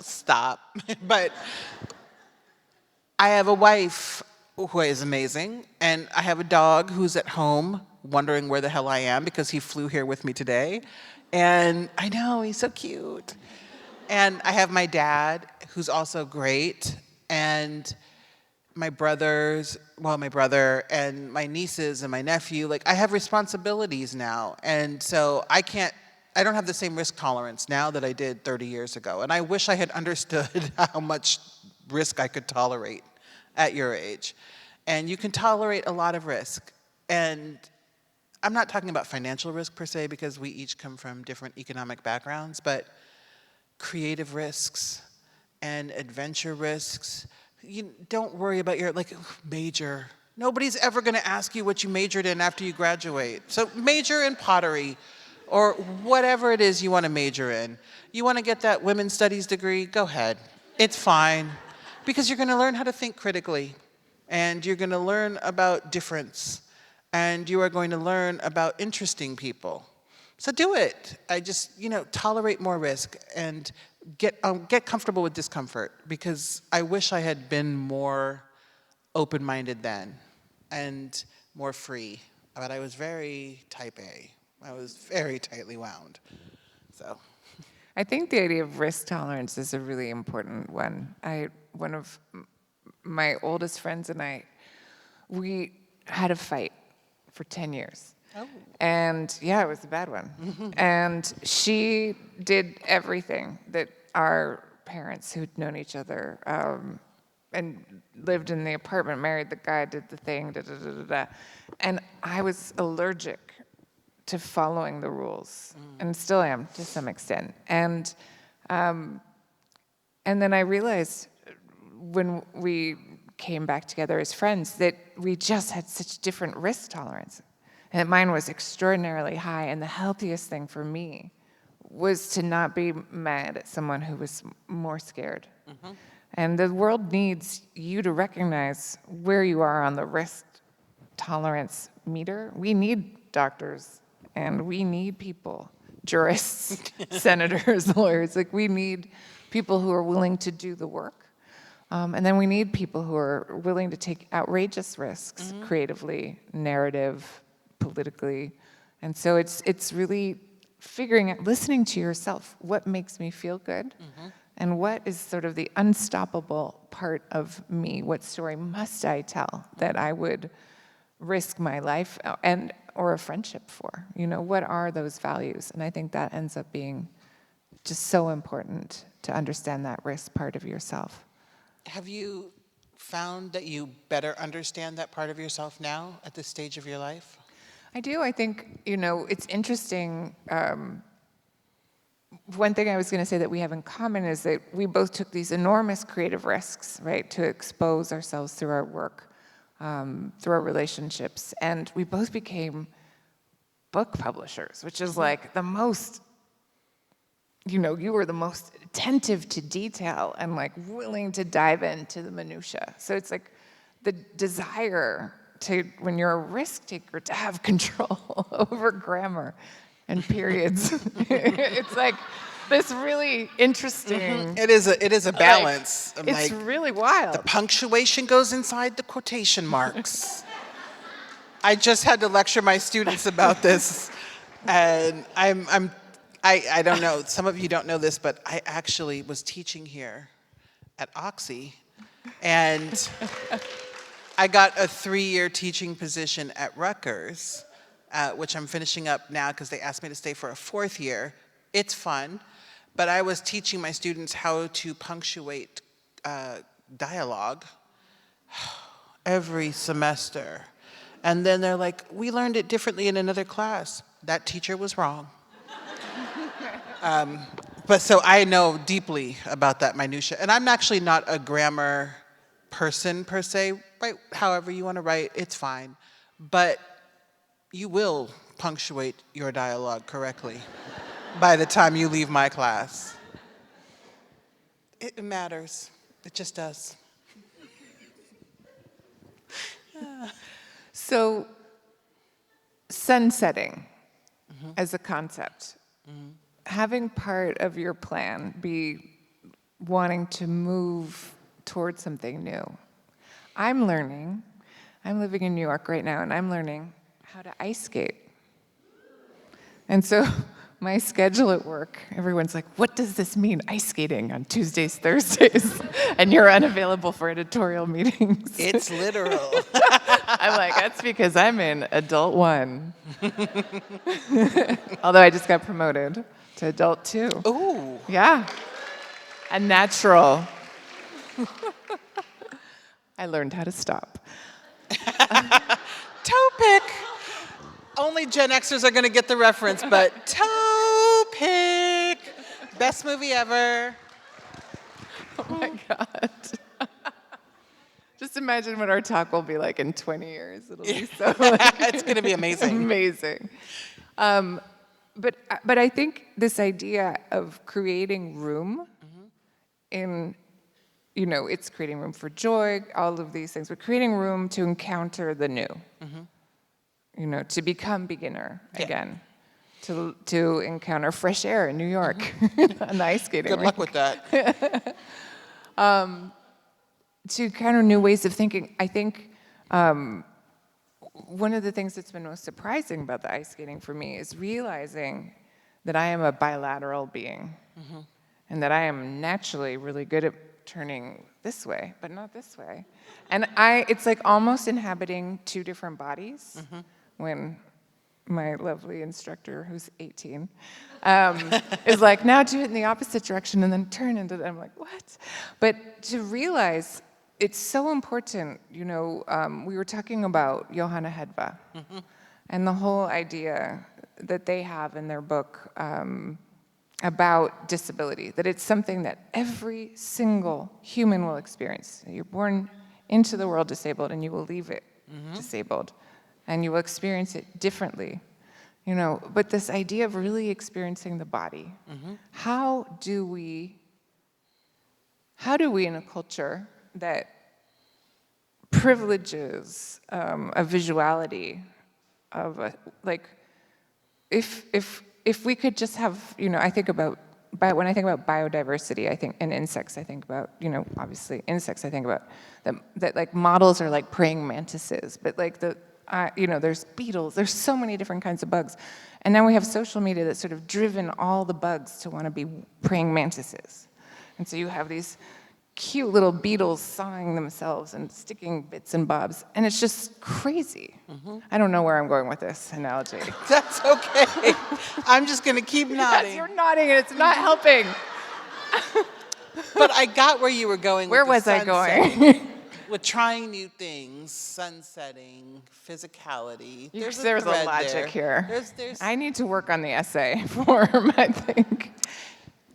stop. But I have a wife who is amazing, and I have a dog who's at home wondering where the hell I am because he flew here with me today. And I know, he's so cute. And I have my dad, who's also great, and my brother and my nieces and my nephew. Like, I have responsibilities now. And so I don't have the same risk tolerance now that I did 30 years ago. And I wish I had understood how much risk I could tolerate at your age. And you can tolerate a lot of risk. And I'm not talking about financial risk per se, because we each come from different economic backgrounds, but creative risks and adventure risks. You don't worry about your major. Nobody's ever going to ask you what you majored in after you graduate. So major in pottery or whatever it is you want to major in. You want to get that women's studies degree? Go ahead. It's fine, because you're going to learn how to think critically, and you're going to learn about difference, and you are going to learn about interesting people. So do it. I just, tolerate more risk and get comfortable with discomfort, because I wish I had been more open-minded then and more free. But I was very type A. I was very tightly wound. So I think the idea of risk tolerance is a really important one. One of my oldest friends and I, we had a fight for 10 years. Oh. And yeah, it was a bad one. And she did everything that our parents who'd known each other and lived in the apartment, married the guy, did the thing, da da da da da. And I was allergic to following the rules, and still am to some extent. And And then I realized when we came back together as friends that we just had such different risk tolerance. And that mine was extraordinarily high, and the healthiest thing for me was to not be mad at someone who was more scared. And the world needs you to recognize where you are on the risk tolerance meter. We need doctors, and we need people, jurists, senators, lawyers. Like, we need people who are willing to do the work. And then we need people who are willing to take outrageous risks, creatively, narrative, politically. And so it's really figuring out, listening to yourself, what makes me feel good, and what is sort of the unstoppable part of me? What story must I tell that I would risk my life and or a friendship for? You know, what are those values? And I think that ends up being just so important to understand that risk part of yourself. Have you found that you better understand that part of yourself now at this stage of your life? I do. I think, you know, it's interesting. One thing I was going to say that we have in common is that we both took these enormous creative risks, right, to expose ourselves through our work, through our relationships. And we both became book publishers, which is like the most, you know, you were the most attentive to detail and like willing to dive into the minutia. So it's like the desire to, when you're a risk taker, to have control over grammar and periods. It's like this really interesting. It is a balance. Like, I'm it's like, really wild. the punctuation goes inside the quotation marks. I just had to lecture my students about this, and I don't know, some of you don't know this, but I actually was teaching here at Oxy, and I got a 3-year teaching position at Rutgers, which I'm finishing up now because they asked me to stay for a 4th year. It's fun, but I was teaching my students how to punctuate dialogue every semester. And then they're like, we learned it differently in another class. That teacher was wrong. But so I know deeply about that minutia. And I'm actually not a grammar person per se. Write however you want to write, it's fine. But you will punctuate your dialogue correctly by the time you leave my class. It matters. It just does. So, sunsetting as a concept, having part of your plan be wanting to move towards something new. I'm living in New York right now, and I'm learning how to ice skate. And so my schedule at work, everyone's like, what does this mean, ice skating on Tuesdays, Thursdays, and you're unavailable for editorial meetings? It's literal. I'm like, that's because I'm in adult 1. Although I just got promoted to adult 2. Ooh. Yeah. A natural. I learned how to stop. Toe pick. Only Gen Xers are going to get the reference, but toe pick. Best movie ever. Oh my God. Just imagine what our talk will be like in 20 years. It'll be so It's going to be amazing. amazing. But I think this idea of creating room in, you know, it's creating room for joy, all of these things, but creating room to encounter the new, you know, to become beginner again, to encounter fresh air in New York on the ice skating Good rink. luck with that. To encounter new ways of thinking. I think one of the things that's been most surprising about the ice skating for me is realizing that I am a bilateral being, and that I am naturally really good at turning this way, but not this way. And it's like almost inhabiting 2 different bodies when my lovely instructor, who's 18, is like, now do it in the opposite direction and then turn into that. I'm like, what? But to realize it's so important, you know, we were talking about Johanna Hedva and the whole idea that they have in their book, about disability, that it's something that every single human will experience. You're born into the world disabled, and you will leave it disabled, and you will experience it differently. You know, but this idea of really experiencing the body, how do we in a culture that privileges a visuality of like, if we could just have, you know, I think about, when I think about biodiversity, I think, and insects, I think about, you know, obviously insects, I think about that like models are like praying mantises, but like you know, there's beetles, there's so many different kinds of bugs. And now we have social media that's sort of driven all the bugs to want to be praying mantises. And so you have these cute little beetles sawing themselves and sticking bits and bobs, and it's just crazy. I don't know where I'm going with this analogy. That's okay. I'm just going to keep Yes, nodding. you're nodding and it's not helping. But I got where you were going Where with the was I sunset. going? With trying new things, sunsetting, physicality. There's a There's a thread logic there. here. There's I need to work on the essay form, I think.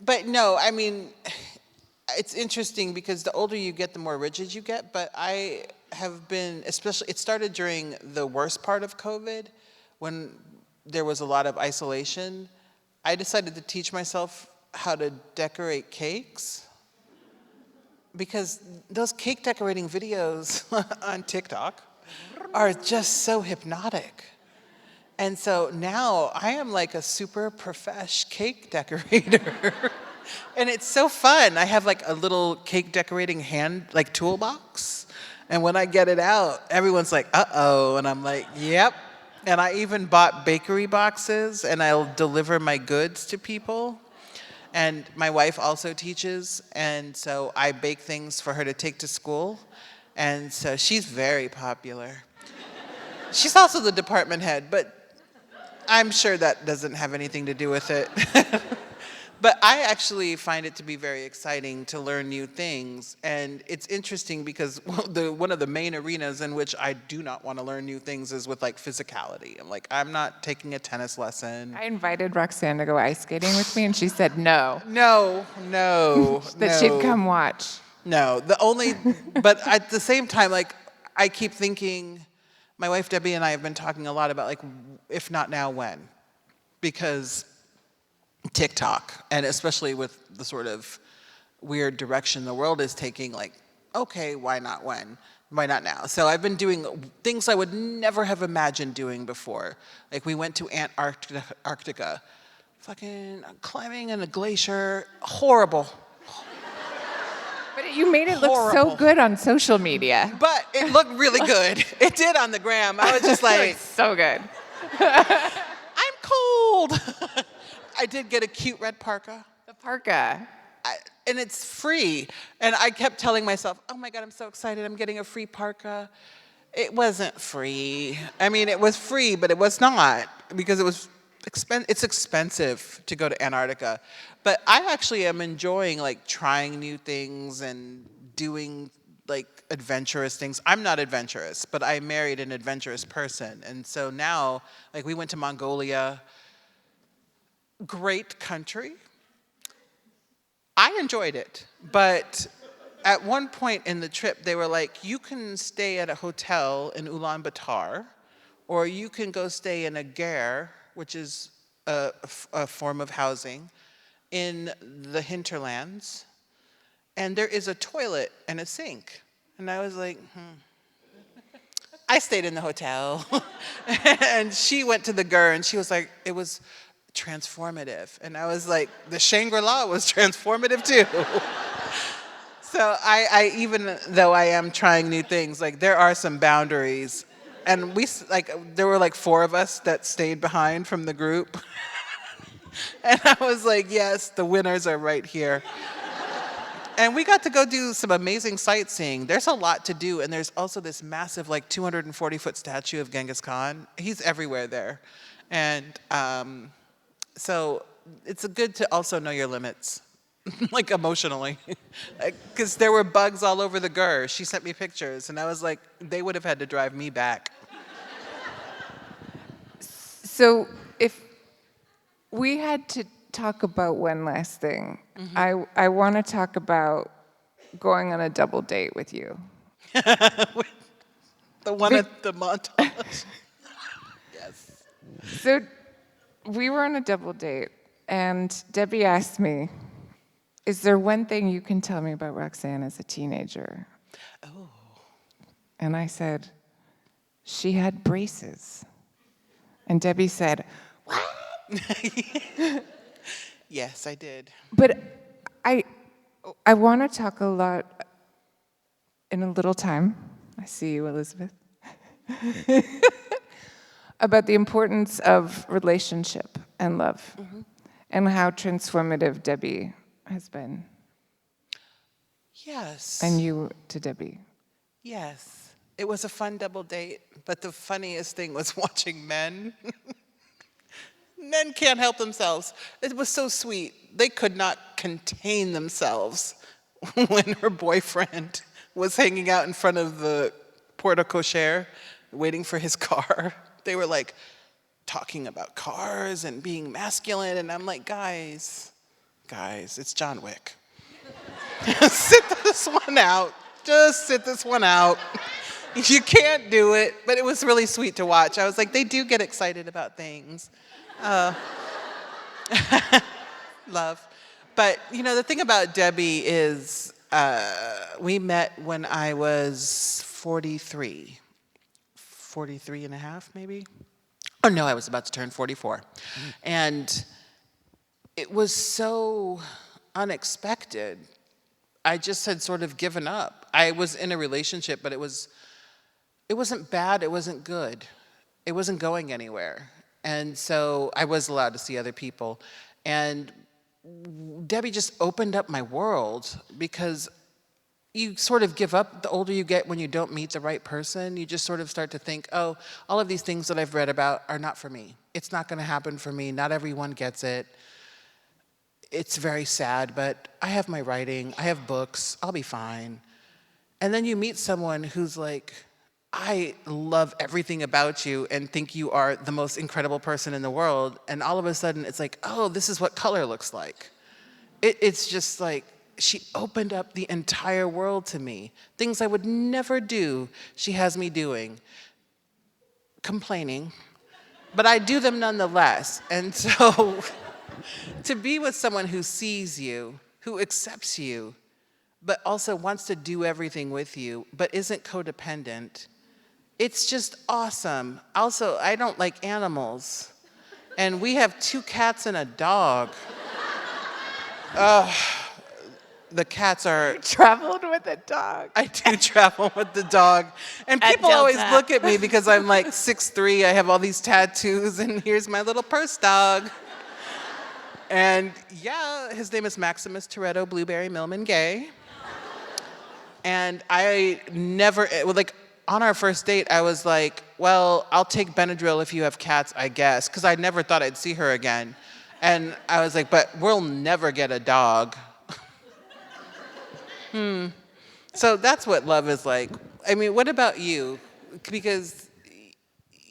But no, I mean, it's interesting because the older you get, the more rigid you get. But I have been, especially, it started during the worst part of COVID when there was a lot of isolation. I decided to teach myself how to decorate cakes because those cake decorating videos on TikTok are just so hypnotic. And so now I am like a super profesh cake decorator. And it's so fun. I have like a little cake decorating like toolbox. And when I get it out, everyone's like, uh-oh. And I'm like, yep. And I even bought bakery boxes and I'll deliver my goods to people. And my wife also teaches. And so I bake things for her to take to school. And so she's very popular. She's also the department head, but I'm sure that doesn't have anything to do with it. But I actually find it to be very exciting to learn new things. And it's interesting because one of the main arenas in which I do not want to learn new things is with like physicality. I'm like, I'm not taking a tennis lesson. I invited Roxanne to go ice skating with me, and she said no. No. That she'd come watch. No, but at the same time, like, I keep thinking, my wife Debbie and I have been talking a lot about like, if not now, when? Because TikTok, and especially with the sort of weird direction the world is taking, like, okay, why not when? Why not now? So I've been doing things I would never have imagined doing before. Like we went to Antarctica, fucking climbing in a glacier, horrible. But you made it look so Horrible. good on social media. But it looked really good. It did on the gram. I was just like, So good. I'm cold. I did get a cute red parka. The parka. And it's free. And I kept telling myself, oh my God, I'm so excited. I'm getting a free parka. It wasn't free. I mean, it was free, but it was not because it's expensive to go to Antarctica. But I actually am enjoying like trying new things and doing like adventurous things. I'm not adventurous, but I married an adventurous person. And so now, like we went to Mongolia, great country. I enjoyed it, but at one point in the trip, they were like, you can stay at a hotel in Ulaanbaatar, or you can go stay in a ger, which is a form of housing, in the hinterlands, and there is a toilet and a sink. And I was like, I stayed in the hotel. And she went to the ger, and she was like, it was transformative. And I was like, the Shangri-La was transformative too. So I even though I am trying new things, like there are some boundaries. And there were like 4 of us that stayed behind from the group. And I was like, yes, the winners are right here. And we got to go do some amazing sightseeing. There's a lot to do. And there's also this massive like 240-foot statue of Genghis Khan. He's everywhere there. And so it's good to also know your limits, like emotionally. Because there were bugs all over the ger. She sent me pictures, and I was like, they would have had to drive me back. So if we had to talk about one last thing. I want to talk about going on a double date with you. The one at the montage. Yes. So we were on a double date, and Debbie asked me, is there one thing you can tell me about Roxanne as a teenager? Oh. And I said, she had braces. And Debbie said, what? Yes, I did. But I want to talk a lot in a little time. I see you, Elizabeth. About the importance of relationship and love, and how transformative Debbie has been, Yes. and you to Debbie. Yes. It was a fun double date, but the funniest thing was watching men. Men can't help themselves. It was so sweet. They could not contain themselves when her boyfriend was hanging out in front of the porte cochere waiting for his car. They were like talking about cars and being masculine, and I'm like, guys, it's John Wick. Sit this one out. Just sit this one out. You can't do it, but it was really sweet to watch. I was like, they do get excited about things. Love. But, the thing about Debbie is we met when I was 43 and a half, maybe? Oh, no, I was about to turn 44. And it was so unexpected. I just had sort of given up. I was in a relationship, but it wasn't bad, it wasn't good. It wasn't going anywhere. And so I was allowed to see other people. And Debbie just opened up my world, because you sort of give up the older you get when you don't meet the right person. You just sort of start to think, oh, all of these things that I've read about are not for me. It's not going to happen for me. Not everyone gets it. It's very sad, but I have my writing. I have books. I'll be fine. And then you meet someone who's like, I love everything about you and think you are the most incredible person in the world. And all of a sudden, it's like, oh, this is what color looks like. It's just like, she opened up the entire world to me. Things I would never do, she has me doing. Complaining, but I do them nonetheless. And so to be with someone who sees you, who accepts you, but also wants to do everything with you, but isn't codependent, it's just awesome. Also, I don't like animals. And we have 2 cats and a dog. The cats are... Traveled with a dog. I do travel with the dog. And At people always Delta. look at me because I'm like 6'3", I have all these tattoos, and here's my little purse dog. And yeah, his name is Maximus Toretto Blueberry Millman Gay. And I never, on our first date, I was like, well, I'll take Benadryl if you have cats, I guess, because I never thought I'd see her again. And I was like, but we'll never get a dog. So that's what love is like. I mean, what about you? Because,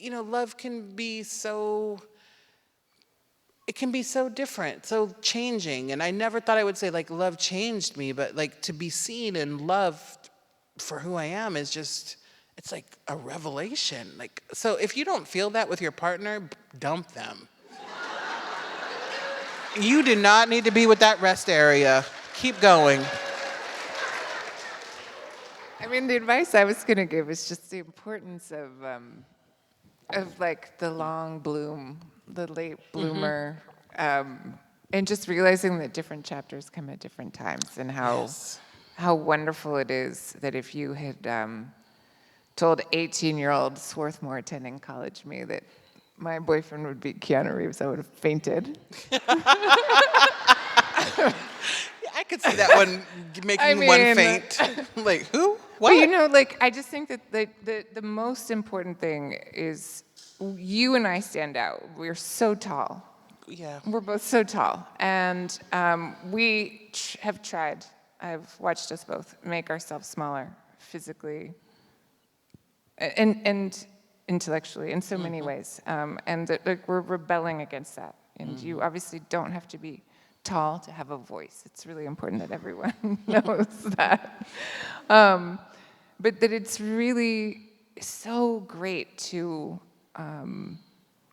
love can be so, it can be so different, so changing. And I never thought I would say, love changed me, but, to be seen and loved for who I am is just, it's like a revelation. So if you don't feel that with your partner, dump them. You do not need to be with that rest area. Keep going. I mean, the advice I was going to give is just the importance of the long bloom, the late bloomer, and just realizing that different chapters come at different times, and how wonderful it is that if you had told 18-year-old Swarthmore attending college me that my boyfriend would be Keanu Reeves, I would have fainted. I could see that one making one faint. Like, who? What? But I just think that the most important thing is you and I stand out. We're so tall. Yeah. We're both so tall. And we have tried, I've watched us both make ourselves smaller physically and intellectually in so many ways. And we're rebelling against that. And you obviously don't have to be tall to have a voice. It's really important that everyone knows that. But that it's really so great to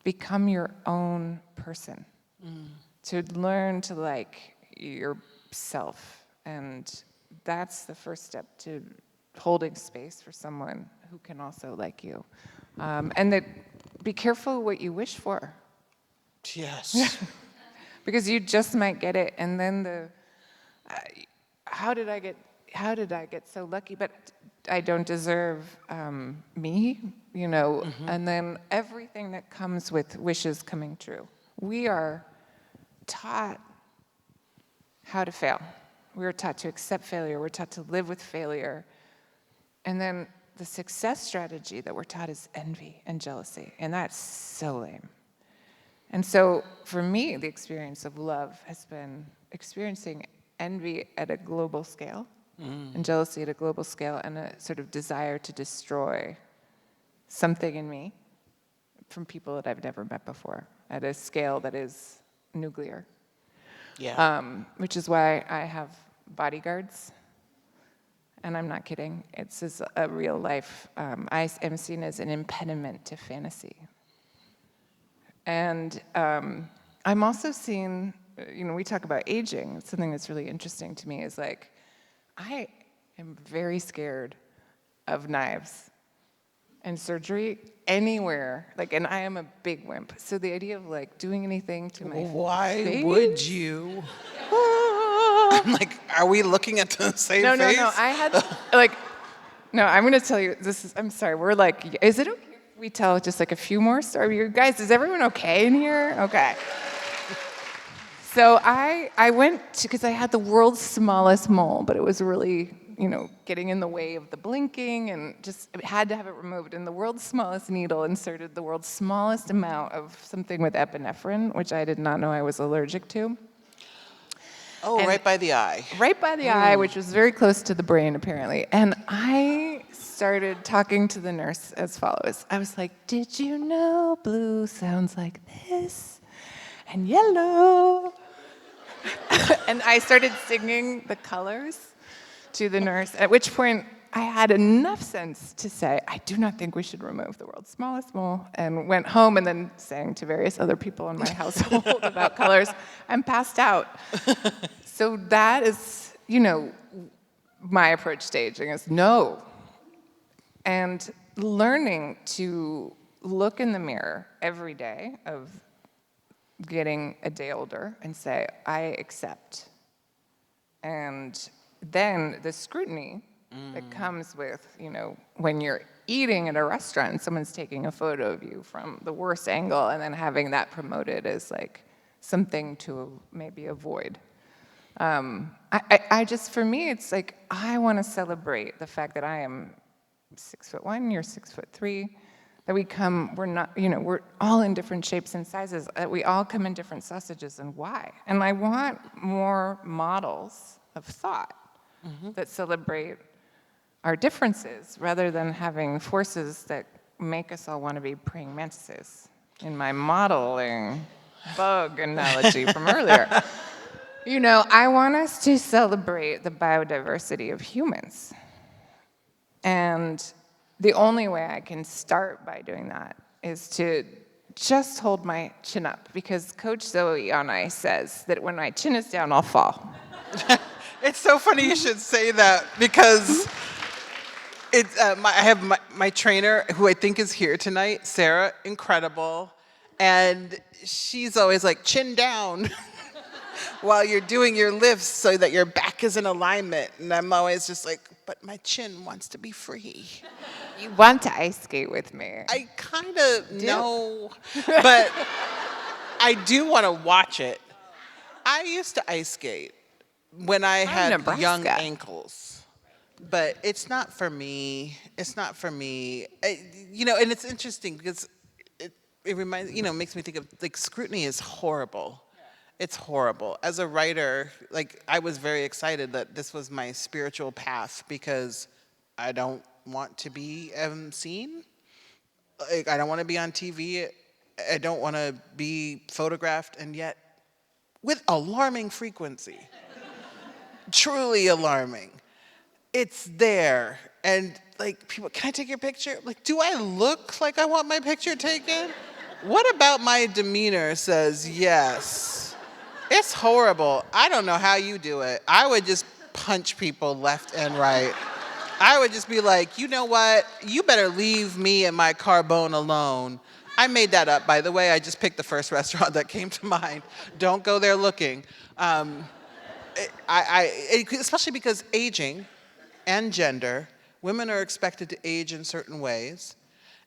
become your own person, to learn to like yourself. And that's the first step to holding space for someone who can also like you. And that be careful what you wish for, Yes. because you just might get it. And then how did I get so lucky? But I don't deserve me, you know. And then everything that comes with wishes coming true. We are taught how to fail. We are taught to accept failure. We're taught to live with failure. And then the success strategy that we're taught is envy and jealousy. And that's so lame. And so for me, the experience of love has been experiencing envy at a global scale and jealousy at a global scale, and a sort of desire to destroy something in me from people that I've never met before at a scale that is nuclear. Yeah. Which is why I have bodyguards. And I'm not kidding. It's just a real life. I am seen as an impediment to fantasy. And I'm also seen, you know, we talk about aging. Something that's really interesting to me is like, I am very scared of knives and surgery anywhere. Like, and I am a big wimp. So the idea of like doing anything to my Why face? would you? I'm like, are we looking at the same No, face? I had, like, no, I'm going to tell you, I'm sorry, we're like, is it okay if we tell just like a few more stories? You guys, is everyone okay in here? Okay. So I went to, because I had the world's smallest mole, but it was really, you know, getting in the way of the blinking, and just had to have it removed. And the world's smallest needle inserted the world's smallest amount of something with epinephrine, which I did not know I was allergic to. Oh, And right by the eye. Right by the eye, which was very close to the brain, apparently. And I started talking to the nurse as follows. I was like, did you know blue sounds like this? And yellow. And I started singing the colors to the nurse, at which point I had enough sense to say, I do not think we should remove the world's smallest mole, and went home and then sang to various other people in my household about colors, and passed out. So that is, you know, my approach to aging is no. And learning to look in the mirror every day of getting a day older and say, I accept. And then the scrutiny that comes with, you know, when you're eating at a restaurant and someone's taking a photo of you from the worst angle and then having that promoted as like something to maybe avoid. I just, for me, it's like, I want to celebrate the fact that I am 6'1", you're 6'3", that we're not, you know, we're all in different shapes and sizes, that we all come in different sausages, and why? And I want more models of thought that celebrate our differences, rather than having forces that make us all want to be praying mantises, in my modeling bug analogy from earlier. You know, I want us to celebrate the biodiversity of humans. And the only way I can start by doing that is to just hold my chin up, because Coach Zoe on Ice says that when my chin is down, I'll fall. It's so funny you should say that, because it's, I have my trainer, who I think is here tonight, Sarah, incredible. And she's always like, chin down while you're doing your lifts so that your back is in alignment. And I'm always just like, but my chin wants to be free. You want to ice skate with me? I kind of know, but I do want to watch it. I used to ice skate when I had Nebraska. young ankles, but it's not for me. It's not for me. You know, and it's interesting because it reminds, you know, makes me think of, like, scrutiny is horrible. It's horrible. As a writer, like, I was very excited that this was my spiritual path, because I don't want to be seen. Like, I don't want to be on TV I don't want to be photographed, and yet with alarming frequency. Truly alarming. It's there. And like, people, can I take your picture? Like, do I look like I want my picture taken? What about my demeanor says yes? It's horrible. I don't know how you do it. I would just punch people left and right. I would just be like, you know what? You better leave me and my carbone alone. I made that up, by the way. I just picked the first restaurant that came to mind. Don't go there looking. Especially because aging and gender, women are expected to age in certain ways,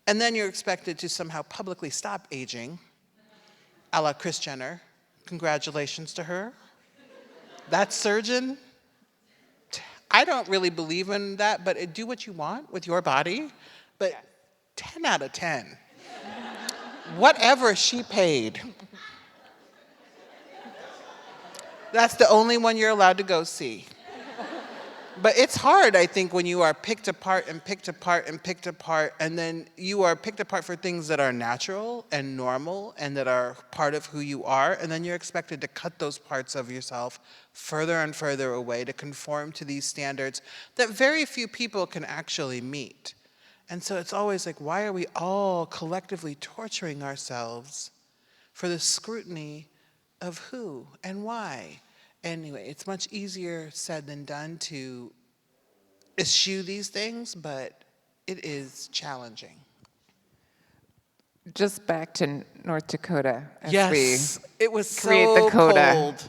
and then you're expected to somehow publicly stop aging, a la Kris Jenner. Congratulations to her. That surgeon, I don't really believe in that, but do what you want with your body, but 10 out of 10. Whatever she paid. That's the only one you're allowed to go see. But it's hard, I think, when you are picked apart and picked apart and picked apart, and then you are picked apart for things that are natural and normal and that are part of who you are, and then you're expected to cut those parts of yourself further and further away to conform to these standards that very few people can actually meet. And so it's always like, why are we all collectively torturing ourselves for the scrutiny of who and why? Anyway, it's much easier said than done to eschew these things, but it is challenging. Just back to North Dakota. As Yes, it was create so the coda. cold.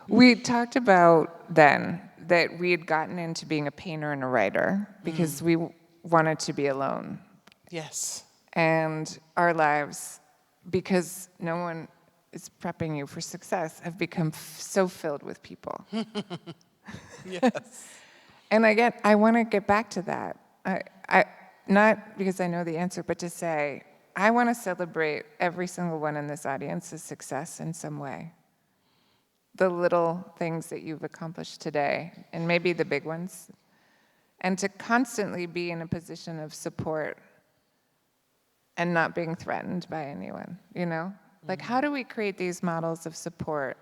We talked about then that we had gotten into being a painter and a writer because we wanted to be alone. Yes. And our lives, because no one is prepping you for success, have become so filled with people. Yes. And I want to get back to that. I not because I know the answer, but to say, I want to celebrate every single one in this audience's success in some way. The little things that you've accomplished today, and maybe the big ones, and to constantly be in a position of support and not being threatened by anyone, you know? Like, how do we create these models of support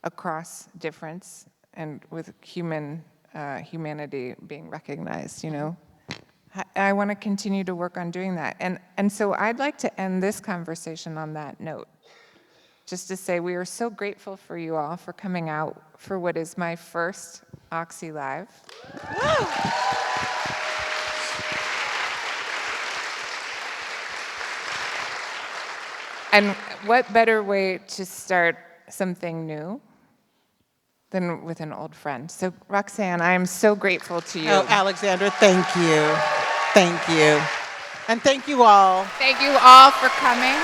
across difference and with humanity being recognized, you know? I want to continue to work on doing that. And so I'd like to end this conversation on that note. Just to say we are so grateful for you all for coming out for what is my first Oxy Live. And what better way to start something new than with an old friend? So Roxanne, I am so grateful to you. Oh, Alexandra, thank you. Thank you. And thank you all. Thank you all for coming.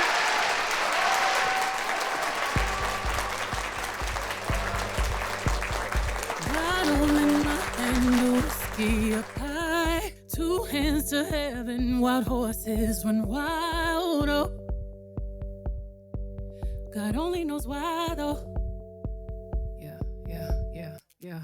Bottle in my hand, whiskey up high. 2 hands to heaven, wild horses run wild. Oh, God only knows why though. Yeah.